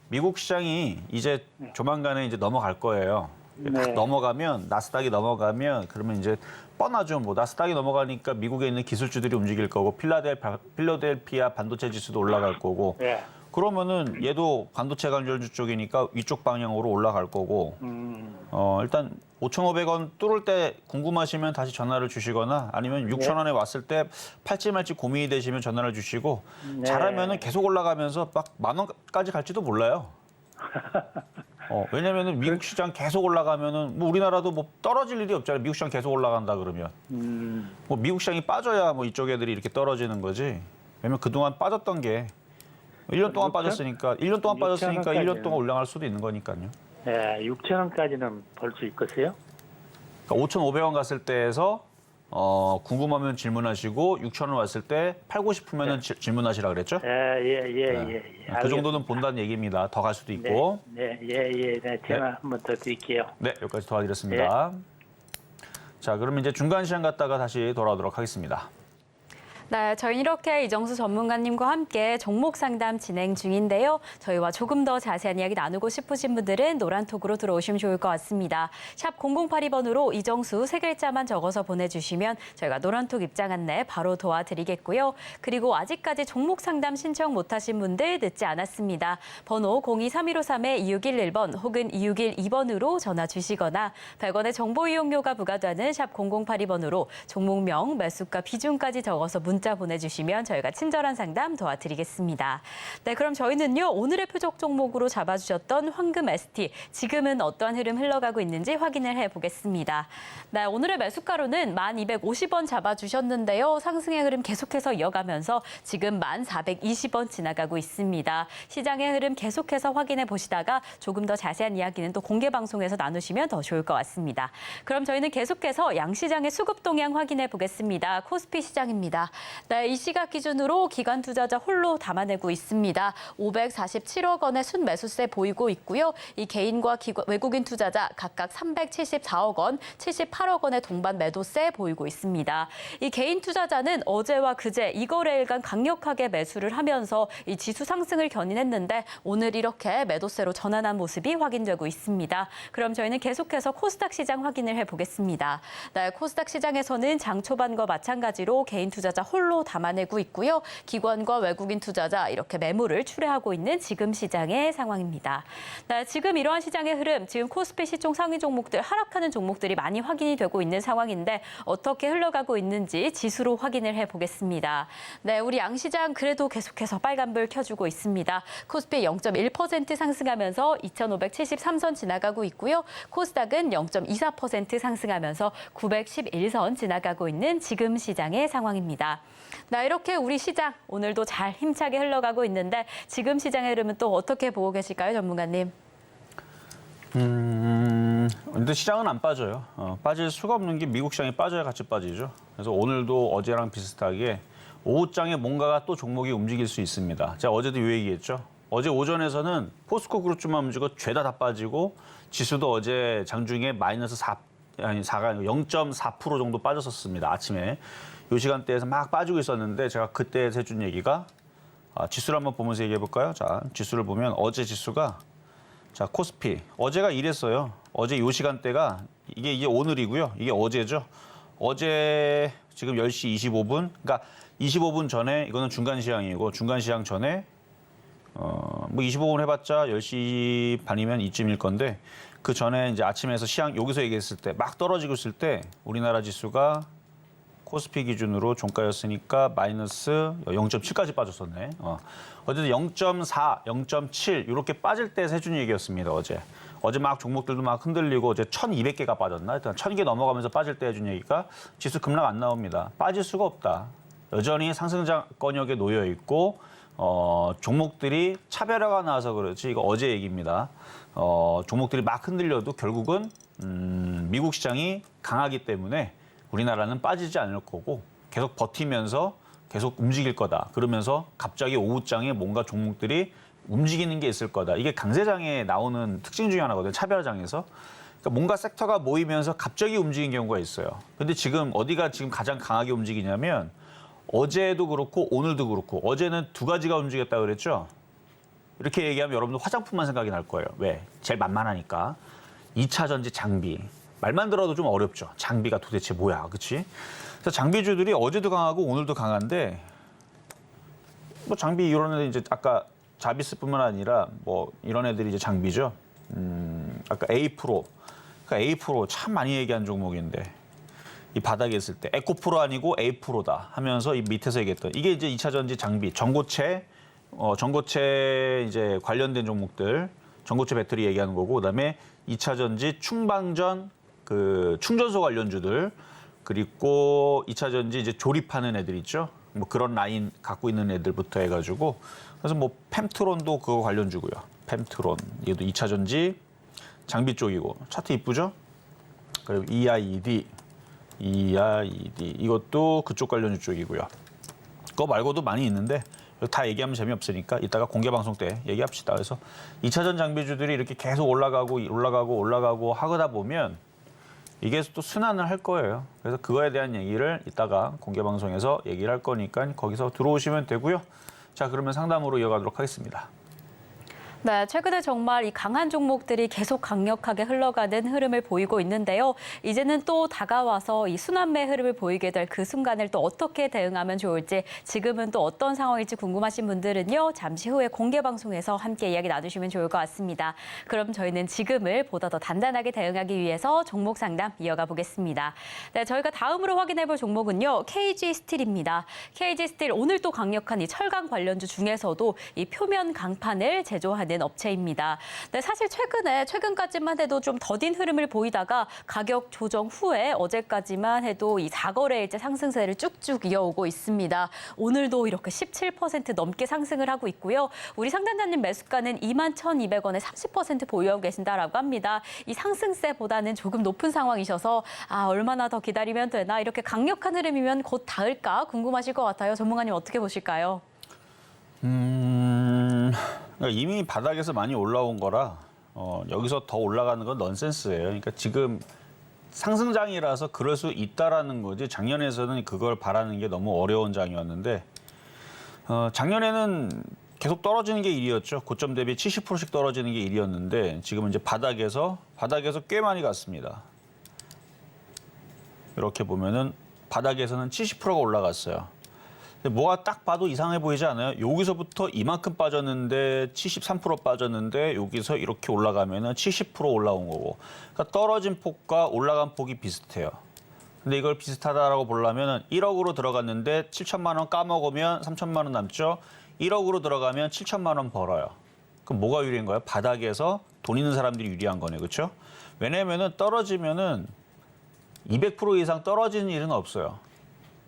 미국 시장이 이제 조만간에 이제 넘어갈 거예요. 네. 딱 넘어가면 나스닥이 넘어가면 그러면 이제 뻔하죠. 뭐 나스닥이 넘어가니까 미국에 있는 기술주들이 움직일 거고 필라델피아 반도체 지수도 올라갈 거고 예. 그러면은 얘도 반도체 관련주 쪽이니까 위쪽 방향으로 올라갈 거고 일단 5,500원 뚫을 때 궁금하시면 다시 전화를 주시거나 아니면 6,000원에 왔을 때 팔지 말지 고민이 되시면 전화를 주시고 네. 잘하면은 계속 올라가면서 막 10,000원까지 갈지도 몰라요. 왜냐면은 미국 시장 계속 올라가면은 뭐 우리나라도 뭐 떨어질 일이 없잖아요. 미국 시장 계속 올라간다 그러면 뭐 미국 시장이 빠져야 뭐 이쪽 애들이 이렇게 떨어지는 거지. 왜냐면 그동안 빠졌던 게 1년 동안 빠졌으니까 1년 동안 빠졌으니까 1년 동안 올라갈 수도 있는 거니까요. 예, 6,000원까지는 벌 수 있겠어요? 그러니까 5,500원 갔을 때에서 궁금하면 질문하시고 6,000원 왔을 때 팔고 싶으면은 질문하시라 그랬죠? 예. 그 정도는 본다는 얘기입니다. 더 갈 수도 있고. 네, 전화 한 번 더 드릴게요. 네, 여기까지 도와드렸습니다. 자, 그러면 이제 중간 시장 갔다가 다시 돌아오도록 하겠습니다. 네, 저희는 이렇게 이정수 전문가님과 함께 종목 상담 진행 중인데요. 저희와 조금 더 자세한 이야기 나누고 싶으신 분들은 노란톡으로 들어오시면 좋을 것 같습니다. 샵 0082번으로 이정수 세 글자만 적어서 보내주시면 저희가 노란톡 입장 안내 바로 도와드리겠고요. 그리고 아직까지 종목 상담 신청 못하신 분들 늦지 않았습니다. 번호 023153-2611번 혹은 2612번으로 전화 주시거나 100원의 정보 이용료가 부과되는 샵 0082번으로 종목명, 매수가, 비중까지 적어서 문자 보내주시면 저희가 친절한 상담 도와드리겠습니다. 네, 그럼 저희는요 오늘의 표적 종목으로 잡아주셨던 황금 ST 지금은 어떠한 흐름 흘러가고 있는지 확인을 해보겠습니다. 네, 오늘의 매수가로는 1,250원 잡아주셨는데요. 상승의 흐름 계속해서 이어가면서 지금 1,420원 지나가고 있습니다. 시장의 흐름 계속해서 확인해 보시다가 조금 더 자세한 이야기는 또 공개 방송에서 나누시면 더 좋을 것 같습니다. 그럼 저희는 계속해서 양시장의 수급 동향 확인해 보겠습니다. 코스피 시장입니다. 네, 이 시각 기준으로 기관 투자자 홀로 담아내고 있습니다. 547억 원의 순매수세 보이고 있고요. 이 개인과 외국인 투자자 각각 374억 원, 78억 원의 동반 매도세 보이고 있습니다. 이 개인 투자자는 어제와 그제 이거래일간 강력하게 매수를 하면서 이 지수 상승을 견인했는데 오늘 이렇게 매도세로 전환한 모습이 확인되고 있습니다. 그럼 저희는 계속해서 코스닥 시장 확인을 해보겠습니다. 네, 코스닥 시장에서는 장 초반과 마찬가지로 개인 투자자 홀로 담아내고 있고요. 기관과 외국인 투자자 이렇게 매물을 출회하고 있는 지금 시장의 상황입니다. 네, 지금 이러한 시장의 흐름, 지금 코스피 시총 상위 종목들 하락하는 종목들이 많이 확인이 되고 있는 상황인데 어떻게 흘러가고 있는지 지수로 확인을 해보겠습니다. 네, 우리 양시장 그래도 계속해서 빨간불 켜주고 있습니다. 코스피 0.1% 상승하면서 2,573선 지나가고 있고요. 코스닥은 0.24% 상승하면서 911선 지나가고 있는 지금 시장의 상황입니다. 나 이렇게 우리 시장 오늘도 잘 힘차게 흘러가고 있는데 지금 시장의 흐름은 또 어떻게 보고 계실까요, 전문가님? 근데 시장은 안 빠져요. 빠질 수가 없는 게 미국 시장이 빠져야 같이 빠지죠. 그래서 오늘도 어제랑 비슷하게 오후장에 뭔가가 또 종목이 움직일 수 있습니다. 제가 어제도 이 얘기했죠. 어제 오전에서는 포스코 그룹주만 움직이고 죄다 다 빠지고 지수도 어제 장중에 마이너스 아니 4가 0.4% 정도 빠졌었습니다. 아침에 이 시간대에서 막 빠지고 있었는데 제가 그때 해준 얘기가 지수를 한번 보면서 얘기해 볼까요? 자, 지수를 보면 어제 지수가 자 코스피 어제가 이랬어요. 어제 이 시간대가 이게 오늘이고요. 이게 어제죠. 어제 지금 10시 25분, 그러니까 25분 전에 이거는 중간 시황이고 중간 시황 전에 뭐 25분 해봤자 10시 반이면 이쯤일 건데 그 전에 이제 아침에서 시황 여기서 얘기했을 때 막 떨어지고 있을 때 우리나라 지수가 코스피 기준으로 종가였으니까 마이너스 0.7까지 빠졌었네. 어쨌든 0.4, 0.7 이렇게 빠질 때 해준 얘기였습니다. 어제 막 종목들도 막 흔들리고 어제 1,200개가 빠졌나? 일단 1,000개 넘어가면서 빠질 때 해준 얘기가 지수 급락 안 나옵니다. 빠질 수가 없다. 여전히 상승권역에 놓여 있고 종목들이 차별화가 나와서 그렇지 이거 어제 얘기입니다. 종목들이 막 흔들려도 결국은 미국 시장이 강하기 때문에 우리나라는 빠지지 않을 거고 계속 버티면서 계속 움직일 거다. 그러면서 갑자기 오후장에 뭔가 종목들이 움직이는 게 있을 거다. 이게 강세장에 나오는 특징 중에 하나거든요. 차별장에서. 그러니까 뭔가 섹터가 모이면서 갑자기 움직인 경우가 있어요. 근데 지금 어디가 지금 가장 강하게 움직이냐면 어제도 그렇고 오늘도 그렇고 어제는 두 가지가 움직였다고 그랬죠. 이렇게 얘기하면 여러분들 화장품만 생각이 날 거예요. 왜? 제일 만만하니까. 2차 전지 장비. 말만 들어도 좀 어렵죠. 장비가 도대체 뭐야, 그렇지? 그래서 장비주들이 어제도 강하고 오늘도 강한데 뭐 장비 이런 애들 이제 아까 자비스뿐만 아니라 뭐 이런 애들이 이제 장비죠. 아까 A-프로, 그러니까 A-프로 참 많이 얘기한 종목인데 이 바닥에 있을 때 에코프로 아니고 A-프로다 하면서 이 밑에서 얘기했던 이게 이제 2차 전지 장비, 전고체 이제 관련된 종목들, 전고체 배터리 얘기하는 거고 그다음에 2차 전지 충방전 그 충전소 관련주들 그리고 2차 전지 이제 조립하는 애들 있죠. 뭐 그런 라인 갖고 있는 애들부터 해가지고 그래서 뭐 펨트론도 그거 관련주고요. 펨트론 얘도 2차 전지 장비 쪽이고 차트 이쁘죠? 그리고 EIED 이것도 그쪽 관련주 쪽이고요. 그거 말고도 많이 있는데 다 얘기하면 재미없으니까 이따가 공개 방송 때 얘기합시다. 그래서 2차전 장비주들이 이렇게 계속 올라가고 하다 보면 이게 또 순환을 할 거예요. 그래서 그거에 대한 얘기를 이따가 공개 방송에서 얘기를 할 거니까 거기서 들어오시면 되고요. 자, 그러면 상담으로 이어가도록 하겠습니다. 네, 최근에 정말 이 강한 종목들이 계속 강력하게 흘러가는 흐름을 보이고 있는데요. 이제는 또 다가와서 이 순환매 흐름을 보이게 될 그 순간을 또 어떻게 대응하면 좋을지 지금은 또 어떤 상황일지 궁금하신 분들은요. 잠시 후에 공개 방송에서 함께 이야기 나누시면 좋을 것 같습니다. 그럼 저희는 지금을 보다 더 단단하게 대응하기 위해서 종목 상담 이어가 보겠습니다. 네, 저희가 다음으로 확인해 볼 종목은요. KG스틸입니다. KG스틸 오늘 또 강력한 이 철강 관련주 중에서도 이 표면 강판을 제조하는 업체입니다. 네, 사실 최근까지만 해도 좀 더딘 흐름을 보이다가 가격 조정 후에 어제까지만 해도 이 4거래일째 상승세를 쭉쭉 이어오고 있습니다. 오늘도 이렇게 17% 넘게 상승을 하고 있고요. 우리 상담자님 매수가는 21,200원에 30% 보유하고 계신다라고 합니다. 이 상승세보다는 조금 높은 상황이셔서 얼마나 더 기다리면 되나 이렇게 강력한 흐름이면 곧 닿을까 궁금하실 것 같아요. 전문가님 어떻게 보실까요? 그러니까 이미 바닥에서 많이 올라온 거라 여기서 더 올라가는 건 넌센스예요. 그러니까 지금 상승장이라서 그럴 수 있다라는 거지 작년에서는 그걸 바라는 게 너무 어려운 장이었는데 작년에는 계속 떨어지는 게 일이었죠. 고점 대비 70%씩 떨어지는 게 일이었는데 지금은 이제 바닥에서 꽤 많이 갔습니다. 이렇게 보면은 바닥에서는 70%가 올라갔어요. 근데 뭐가 딱 봐도 이상해 보이지 않아요? 여기서부터 이만큼 빠졌는데 73% 빠졌는데 여기서 이렇게 올라가면은 70% 올라온 거고. 그러니까 떨어진 폭과 올라간 폭이 비슷해요. 근데 이걸 비슷하다라고 보려면은 1억으로 들어갔는데 7천만 원 까먹으면 3천만 원 남죠. 1억으로 들어가면 7천만 원 벌어요. 그럼 뭐가 유리한 거예요? 바닥에서 돈 있는 사람들이 유리한 거네, 그렇죠? 왜냐면은 떨어지면은 200% 이상 떨어지는 일은 없어요.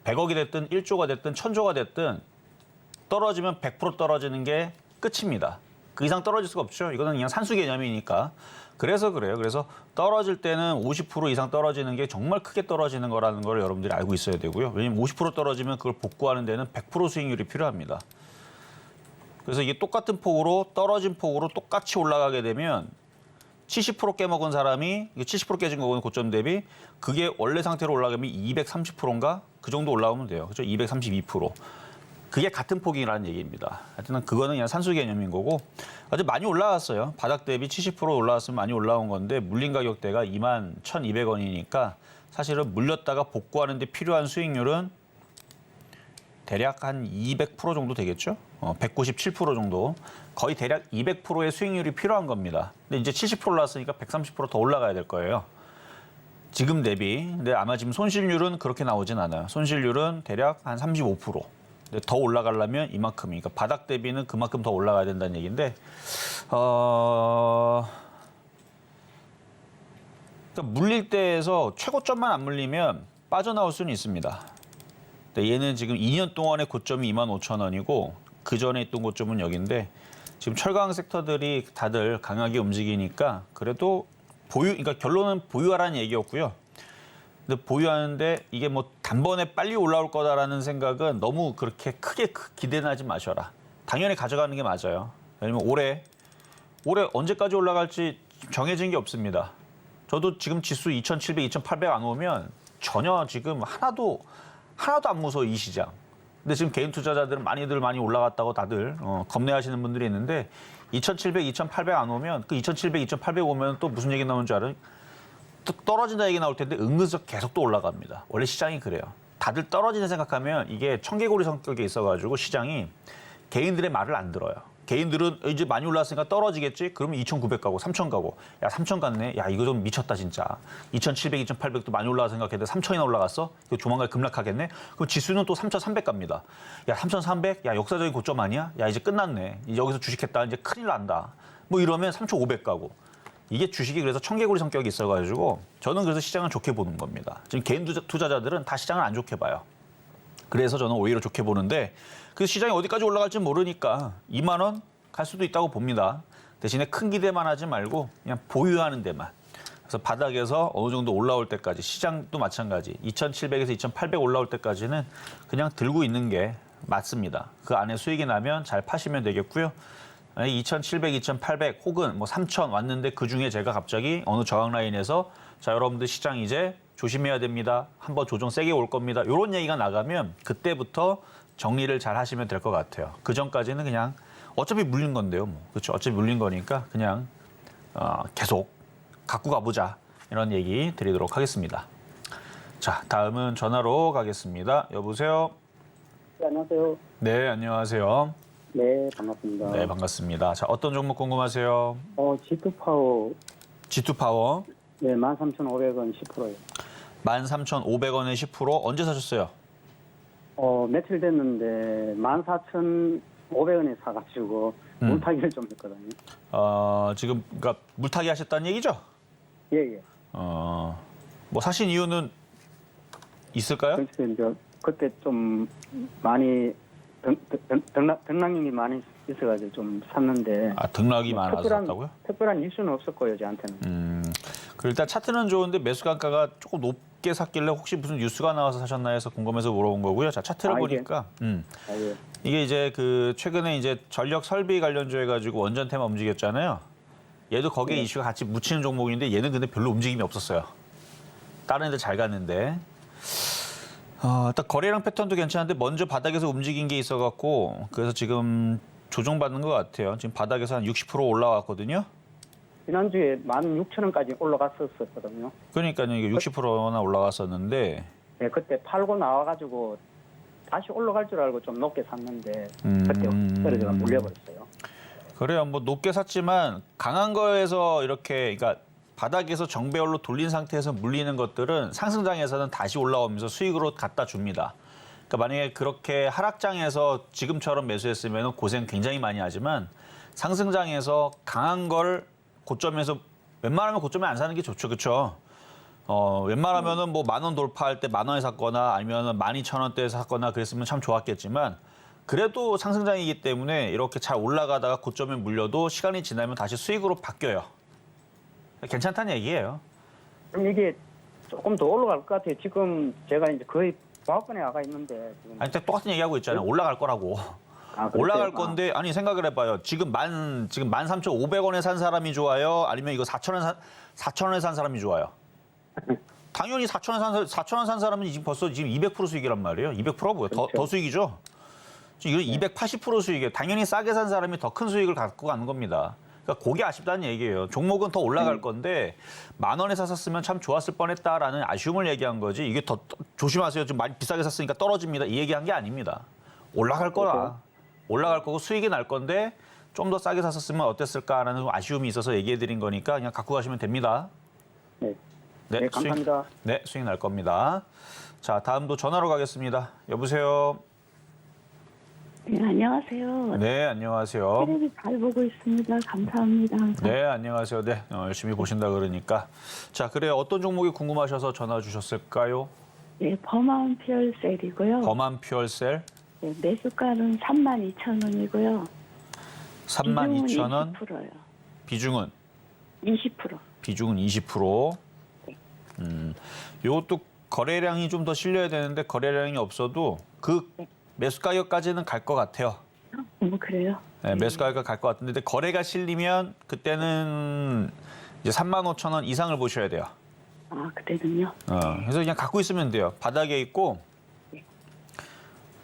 100억이 됐든 1조가 됐든 1000조가 됐든 떨어지면 100% 떨어지는 게 끝입니다. 그 이상 떨어질 수가 없죠. 이거는 그냥 산수 개념이니까. 그래서 그래요. 그래서 떨어질 때는 50% 이상 떨어지는 게 정말 크게 떨어지는 거라는 걸 여러분들이 알고 있어야 되고요. 왜냐면 50% 떨어지면 그걸 복구하는 데는 100% 수익률이 필요합니다. 그래서 이게 똑같은 폭으로 떨어진 폭으로 똑같이 올라가게 되면 70% 깨먹은 사람이 이게 70% 깨진 거거든요. 고점 대비. 그게 원래 상태로 올라가면 230%인가? 그 정도 올라오면 돼요. 그죠? 232%. 그게 같은 폭이라는 얘기입니다. 하여튼 그거는 그냥 산수 개념인 거고 아주 많이 올라갔어요. 바닥 대비 70% 올라왔으면 많이 올라온 건데 물린 가격대가 21,200원이니까 사실은 물렸다가 복구하는 데 필요한 수익률은 대략 한 200% 정도 되겠죠? 197% 정도. 거의 대략 200%의 수익률이 필요한 겁니다. 근데 이제 70% 올랐으니까 130% 더 올라가야 될 거예요. 지금 대비. 근데 아마 지금 손실률은 그렇게 나오진 않아요. 손실률은 대략 한 35%. 근데 더 올라가려면 이만큼이니까 바닥 대비는 그만큼 더 올라가야 된다는 얘기인데 그러니까 물릴 때에서 최고점만 안 물리면 빠져나올 수는 있습니다. 근데 얘는 지금 2년 동안의 고점이 25,000원이고 그 전에 있던 고점은 여기인데 지금 철강 섹터들이 다들 강하게 움직이니까 그래도 그러니까 결론은 보유하라는 얘기였고요. 근데 보유하는데 이게 뭐 단번에 빨리 올라올 거다라는 생각은 너무 그렇게 크게 기대는 하지 마셔라. 당연히 가져가는 게 맞아요. 왜냐면 올해 언제까지 올라갈지 정해진 게 없습니다. 저도 지금 지수 2,700, 2,800 안 오면 전혀 지금 하나도 안 무서워 이 시장. 근데 지금 개인 투자자들은 많이 올라갔다고 다들 겁내하시는 분들이 있는데 2,700, 2,800 안 오면 그 2,700, 2,800 오면 또 무슨 얘기 나오는 줄 알아요? 또 떨어진다 얘기 나올 텐데 은근슬쩍 계속 또 올라갑니다. 원래 시장이 그래요. 다들 떨어지는 생각하면 이게 청개구리 성격이 있어가지고 시장이 개인들의 말을 안 들어요. 개인들은 이제 많이 올랐으니까 떨어지겠지? 그러면 2,900 가고 3,000 가고 야 3,000 갔네? 야 이거 좀 미쳤다 진짜. 2,700, 2,800도 많이 올라가 생각했는데 3,000이나 올라갔어? 이거 조만간 급락하겠네? 그럼 지수는 또 3,300 갑니다. 야 3,300? 야 역사적인 고점 아니야? 야 이제 끝났네. 이제 여기서 주식했다 이제 큰일 난다. 뭐 이러면 3,500 가고. 이게 주식이 그래서 청개구리 성격이 있어가지고 저는 그래서 시장을 좋게 보는 겁니다. 지금 개인 투자자들은 다 시장을 안 좋게 봐요. 그래서 저는 오히려 좋게 보는데 그 시장이 어디까지 올라갈지 모르니까 2만 원 갈 수도 있다고 봅니다. 대신에 큰 기대만 하지 말고 그냥 보유하는 데만. 그래서 바닥에서 어느 정도 올라올 때까지 시장도 마찬가지 2,700에서 2,800 올라올 때까지는 그냥 들고 있는 게 맞습니다. 그 안에 수익이 나면 잘 파시면 되겠고요. 2,700, 2,800 혹은 뭐 3,000 왔는데 그중에 제가 갑자기 어느 저항 라인에서 자 여러분들 시장 이제 조심해야 됩니다. 한번 조정 세게 올 겁니다. 이런 얘기가 나가면 그때부터 정리를 잘 하시면 될 것 같아요. 그 전까지는 그냥 어차피 물린 건데요. 뭐. 그렇죠. 어차피 물린 거니까 그냥 계속 갖고 가보자. 이런 얘기 드리도록 하겠습니다. 자, 다음은 전화로 가겠습니다. 여보세요? 네, 안녕하세요. 네, 안녕하세요. 네, 반갑습니다. 네, 반갑습니다. 자, 어떤 종목 궁금하세요? G2파워, G2파워 네, 13,500원 10%요. 13,500원에 10% 언제 사셨어요? 며칠 됐는데 14,500원에 사가지고 물타기를 좀 했거든요. 지금 그러니까 물타기 하셨다는 얘기죠? 예, 예. 뭐 사신 이유는 있을까요? 그래서 이제 그때 좀 많이 등락률이 많이 있어가지고 좀 샀는데. 아, 등락이 많아서 샀다고요? 특별한 이슈는 없었고요, 저한테는. 그 일단 차트는 좋은데 매수 단가가 조금 높게 샀길래 혹시 무슨 뉴스가 나와서 사셨나 해서 궁금해서 물어본 거고요. 자, 차트를 보니까 예. 이게 이제 그 최근에 이제 전력 설비 관련주 해가지고 원전테마 움직였잖아요. 얘도 거기에 이슈가 같이 묻히는 종목인데 얘는 근데 별로 움직임이 없었어요. 다른 애들 잘 갔는데. 일단 거래량 패턴도 괜찮은데 먼저 바닥에서 움직인 게 있어갖고 그래서 지금 조정받는 것 같아요. 지금 바닥에서 한 60% 올라왔거든요. 지난주에 16,000원까지 올라갔었거든요. 그러니까요. 이게 60%나 올라갔었는데 네, 그때 팔고 나와가지고 다시 올라갈 줄 알고 좀 높게 샀는데 그때 떨어져서 물려버렸어요. 그래요. 뭐 높게 샀지만 강한 거에서 이렇게 그러니까 바닥에서 정배열로 돌린 상태에서 물리는 것들은 상승장에서는 다시 올라오면서 수익으로 갖다 줍니다. 그러니까 만약에 그렇게 하락장에서 지금처럼 매수했으면 고생 굉장히 많이 하지만 상승장에서 강한 걸 고점에서 웬만하면 고점에 안 사는 게 좋죠. 그렇죠? 웬만하면은 뭐 10,000원 돌파할 때 10,000원에 샀거나 아니면 12,000원대에 샀거나 그랬으면 참 좋았겠지만 그래도 상승장이기 때문에 이렇게 잘 올라가다가 고점에 물려도 시간이 지나면 다시 수익으로 바뀌어요. 괜찮다는 얘기예요. 그럼 이게 조금 더 올라갈 것 같아요. 지금 제가 이제 거의 중하권에 나가 있는데 지금. 아니, 똑같은 얘기하고 있잖아요. 올라갈 거라고. 아, 그러세요? 올라갈 건데 아니 생각을 해봐요. 지금 13,500원에 산 사람이 좋아요? 아니면 이거 4,000원에 산 사람이 좋아요? 당연히 4,000원 산 사람은 지금 벌써 지금 200% 수익이란 말이에요. 200%가 뭐야? 더 그렇죠. 수익이죠. 지금 이거 280% 수익이에요. 당연히 싸게 산 사람이 더 큰 수익을 갖고 가는 겁니다. 그러니까 그게 아쉽다는 얘기예요. 종목은 더 올라갈 건데 10,000원에 샀으면 참 좋았을 뻔했다라는 아쉬움을 얘기한 거지. 이게 더 조심하세요. 좀 많이 비싸게 샀으니까 떨어집니다. 이 얘기한 게 아닙니다. 올라갈 거라. 올라갈 거고 수익이 날 건데 좀 더 싸게 샀었으면 어땠을까라는 아쉬움이 있어서 얘기해 드린 거니까 그냥 갖고 가시면 됩니다. 네. 네, 감사합니다. 수익 날 겁니다. 자, 다음도 전화로 가겠습니다. 여보세요. 네, 안녕하세요. 네, 안녕하세요. 테레비 잘 보고 있습니다. 감사합니다. 네, 안녕하세요. 네, 열심히 보신다 그러니까. 자, 그래요. 어떤 종목이 궁금하셔서 전화 주셨을까요? 네, 범한 퓨얼셀이고요. 범한 퓨얼셀 네, 매수가는 32,000원이고요. 32,000원. 20%요. 비중은 20%. 비중은 20%. 요것도 거래량이 좀 더 실려야 되는데 거래량이 없어도 그 매수 가격까지는 갈 것 같아요. 그래요? 네, 매수 가격가 갈 것 같은데 거래가 실리면 그때는 이제 35,000원 이상을 보셔야 돼요. 아, 그때는요? 그래서 그냥 갖고 있으면 돼요. 바닥에 있고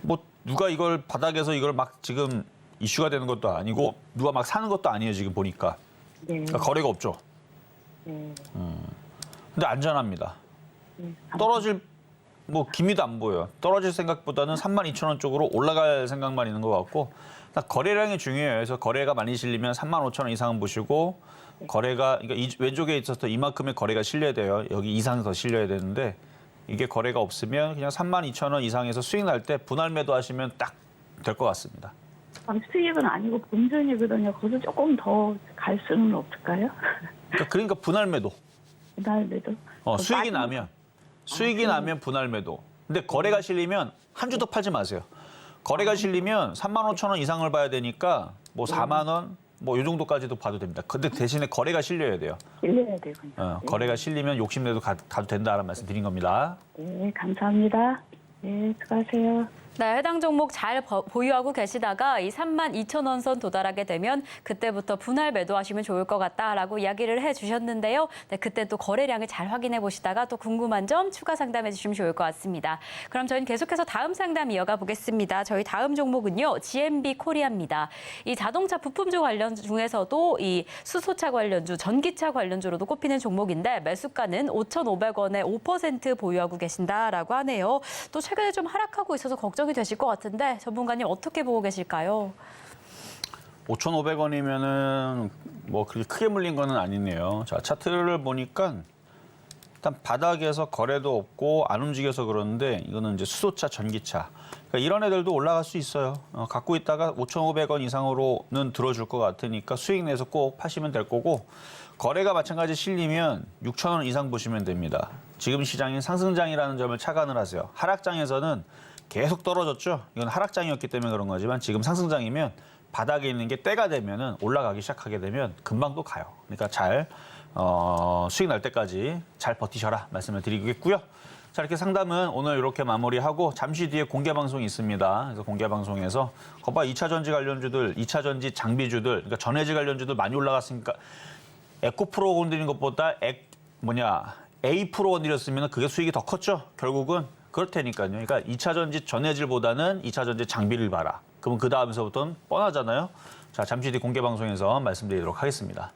뭐 누가 이걸 바닥에서 이걸 막 지금 이슈가 되는 것도 아니고 누가 막 사는 것도 아니에요. 지금 보니까 네. 그러니까 거래가 없죠. 네. 근데 안전합니다. 네. 떨어질 뭐 기미도 안 보여요. 떨어질 생각보다는 32,000원 쪽으로 올라갈 생각만 있는 것 같고 딱 거래량이 중요해요. 그래서 거래가 많이 실리면 35,000원 이상은 보시고 거래가 그러니까 왼쪽에 있어서 이만큼의 거래가 실려야 돼요. 여기 이상 더 실려야 되는데 이게 거래가 없으면 그냥 32,000원 이상에서 수익 날 때 분할 매도 하시면 딱 될 것 같습니다. 아, 수익은 아니고 본전이거든요. 거기서 조금 더 갈 수는 없을까요? 그러니까 분할 매도. 그날에도. 수익이 나면 분할 매도. 근데 거래가 실리면 한 주 더 팔지 마세요. 거래가 실리면 35,000원 이상을 봐야 되니까 뭐 4만 원, 뭐 이 정도까지도 봐도 됩니다. 근데 대신에 거래가 실려야 돼요. 빌려야 되군요. 거래가 실리면 욕심내도 가도 된다라는 말씀 드린 겁니다. 네, 감사합니다. 네, 수고하세요. 네, 해당 종목 잘 보유하고 계시다가 이 32,000원 선 도달하게 되면 그때부터 분할 매도하시면 좋을 것 같다라고 이야기를 해주셨는데요. 네, 그때 또 거래량을 잘 확인해 보시다가 또 궁금한 점 추가 상담해 주시면 좋을 것 같습니다. 그럼 저희는 계속해서 다음 상담 이어가 보겠습니다. 저희 다음 종목은요, GMB 코리아입니다. 이 자동차 부품주 관련 중에서도 이 수소차 관련주, 전기차 관련주로도 꼽히는 종목인데 매수가는 5,500원에 5% 보유하고 계신다라고 하네요. 또 최근에 좀 하락하고 있어서 걱정이 되실 것 같은데 전문가님 어떻게 보고 계실까요? 5,500원이면은 뭐 그렇게 크게 물린 거는 아니네요. 자, 차트를 보니까 일단 바닥에서 거래도 없고 안 움직여서 그러는데 이거는 이제 수소차, 전기차. 그러니까 이런 애들도 올라갈 수 있어요. 갖고 있다가 5,500원 이상으로는 들어줄 것 같으니까 수익 내서 꼭 파시면 될 거고 거래가 마찬가지 실리면 6,000원 이상 보시면 됩니다. 지금 시장이 상승장이라는 점을 착안을 하세요. 하락장에서는 계속 떨어졌죠. 이건 하락장이었기 때문에 그런 거지만 지금 상승장이면 바닥에 있는 게 때가 되면은 올라가기 시작하게 되면 금방 또 가요. 그러니까 잘 수익 날 때까지 잘 버티셔라 말씀을 드리겠고요. 자, 이렇게 상담은 오늘 이렇게 마무리하고 잠시 뒤에 공개 방송이 있습니다. 그래서 공개 방송에서 거봐 2차 전지 관련주들, 2차 전지 장비주들, 그러니까 전해질 관련주들 많이 올라갔으니까 에코프로 건드린 것보다 A 프로 건드렸으면 그게 수익이 더 컸죠. 결국은 그렇다니까요. 그러니까 2차 전지 전해질보다는 2차 전지 장비를 봐라. 그러면 그 다음서부터는 뻔하잖아요. 자, 잠시 뒤 공개 방송에서 말씀드리도록 하겠습니다.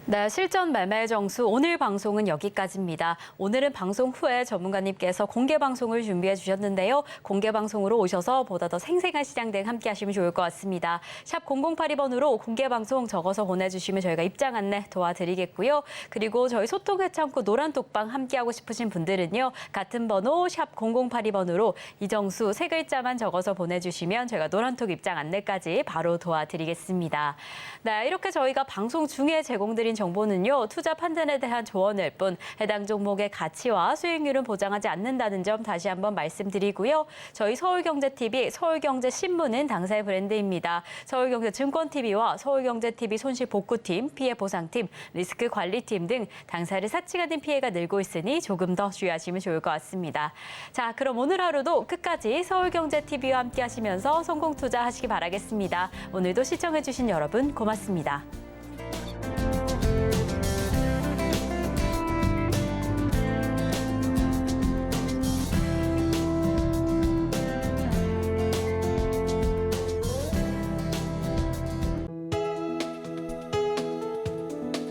네, 실전 매매 정수 오늘 방송은 여기까지입니다. 오늘은 방송 후에 전문가님께서 공개 방송을 준비해 주셨는데요. 공개 방송으로 오셔서 보다 더 생생한 시장 대응 함께 하시면 좋을 것 같습니다. 샵 0082번으로 공개 방송 적어서 보내주시면 저희가 입장 안내 도와드리겠고요. 그리고 저희 소통회 창구 노란톡방 함께하고 싶으신 분들은요. 같은 번호 샵 0082번으로 이정수 세 글자만 적어서 보내주시면 저희가 노란톡 입장 안내까지 바로 도와드리겠습니다. 네, 이렇게 저희가 방송 중에 제공드린 정보는요, 투자 판단에 대한 조언일 뿐 해당 종목의 가치와 수익률은 보장하지 않는다는 점 다시 한번 말씀드리고요. 저희 서울경제TV, 서울경제신문은 당사의 브랜드입니다. 서울경제증권TV와 서울경제TV 손실복구팀, 피해보상팀, 리스크관리팀 등 당사를 사치가 된 피해가 늘고 있으니 조금 더 주의하시면 좋을 것 같습니다. 자, 그럼 오늘 하루도 끝까지 서울경제TV와 함께 하시면서 성공 투자하시기 바라겠습니다. 오늘도 시청해주신 여러분 고맙습니다.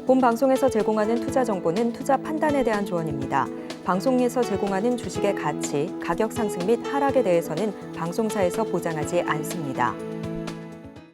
본 방송에서 제공하는 투자 정보는 투자 판단에 대한 조언입니다. 방송에서 제공하는 주식의 가치, 가격 상승 및 하락에 대해서는 방송사에서 보장하지 않습니다.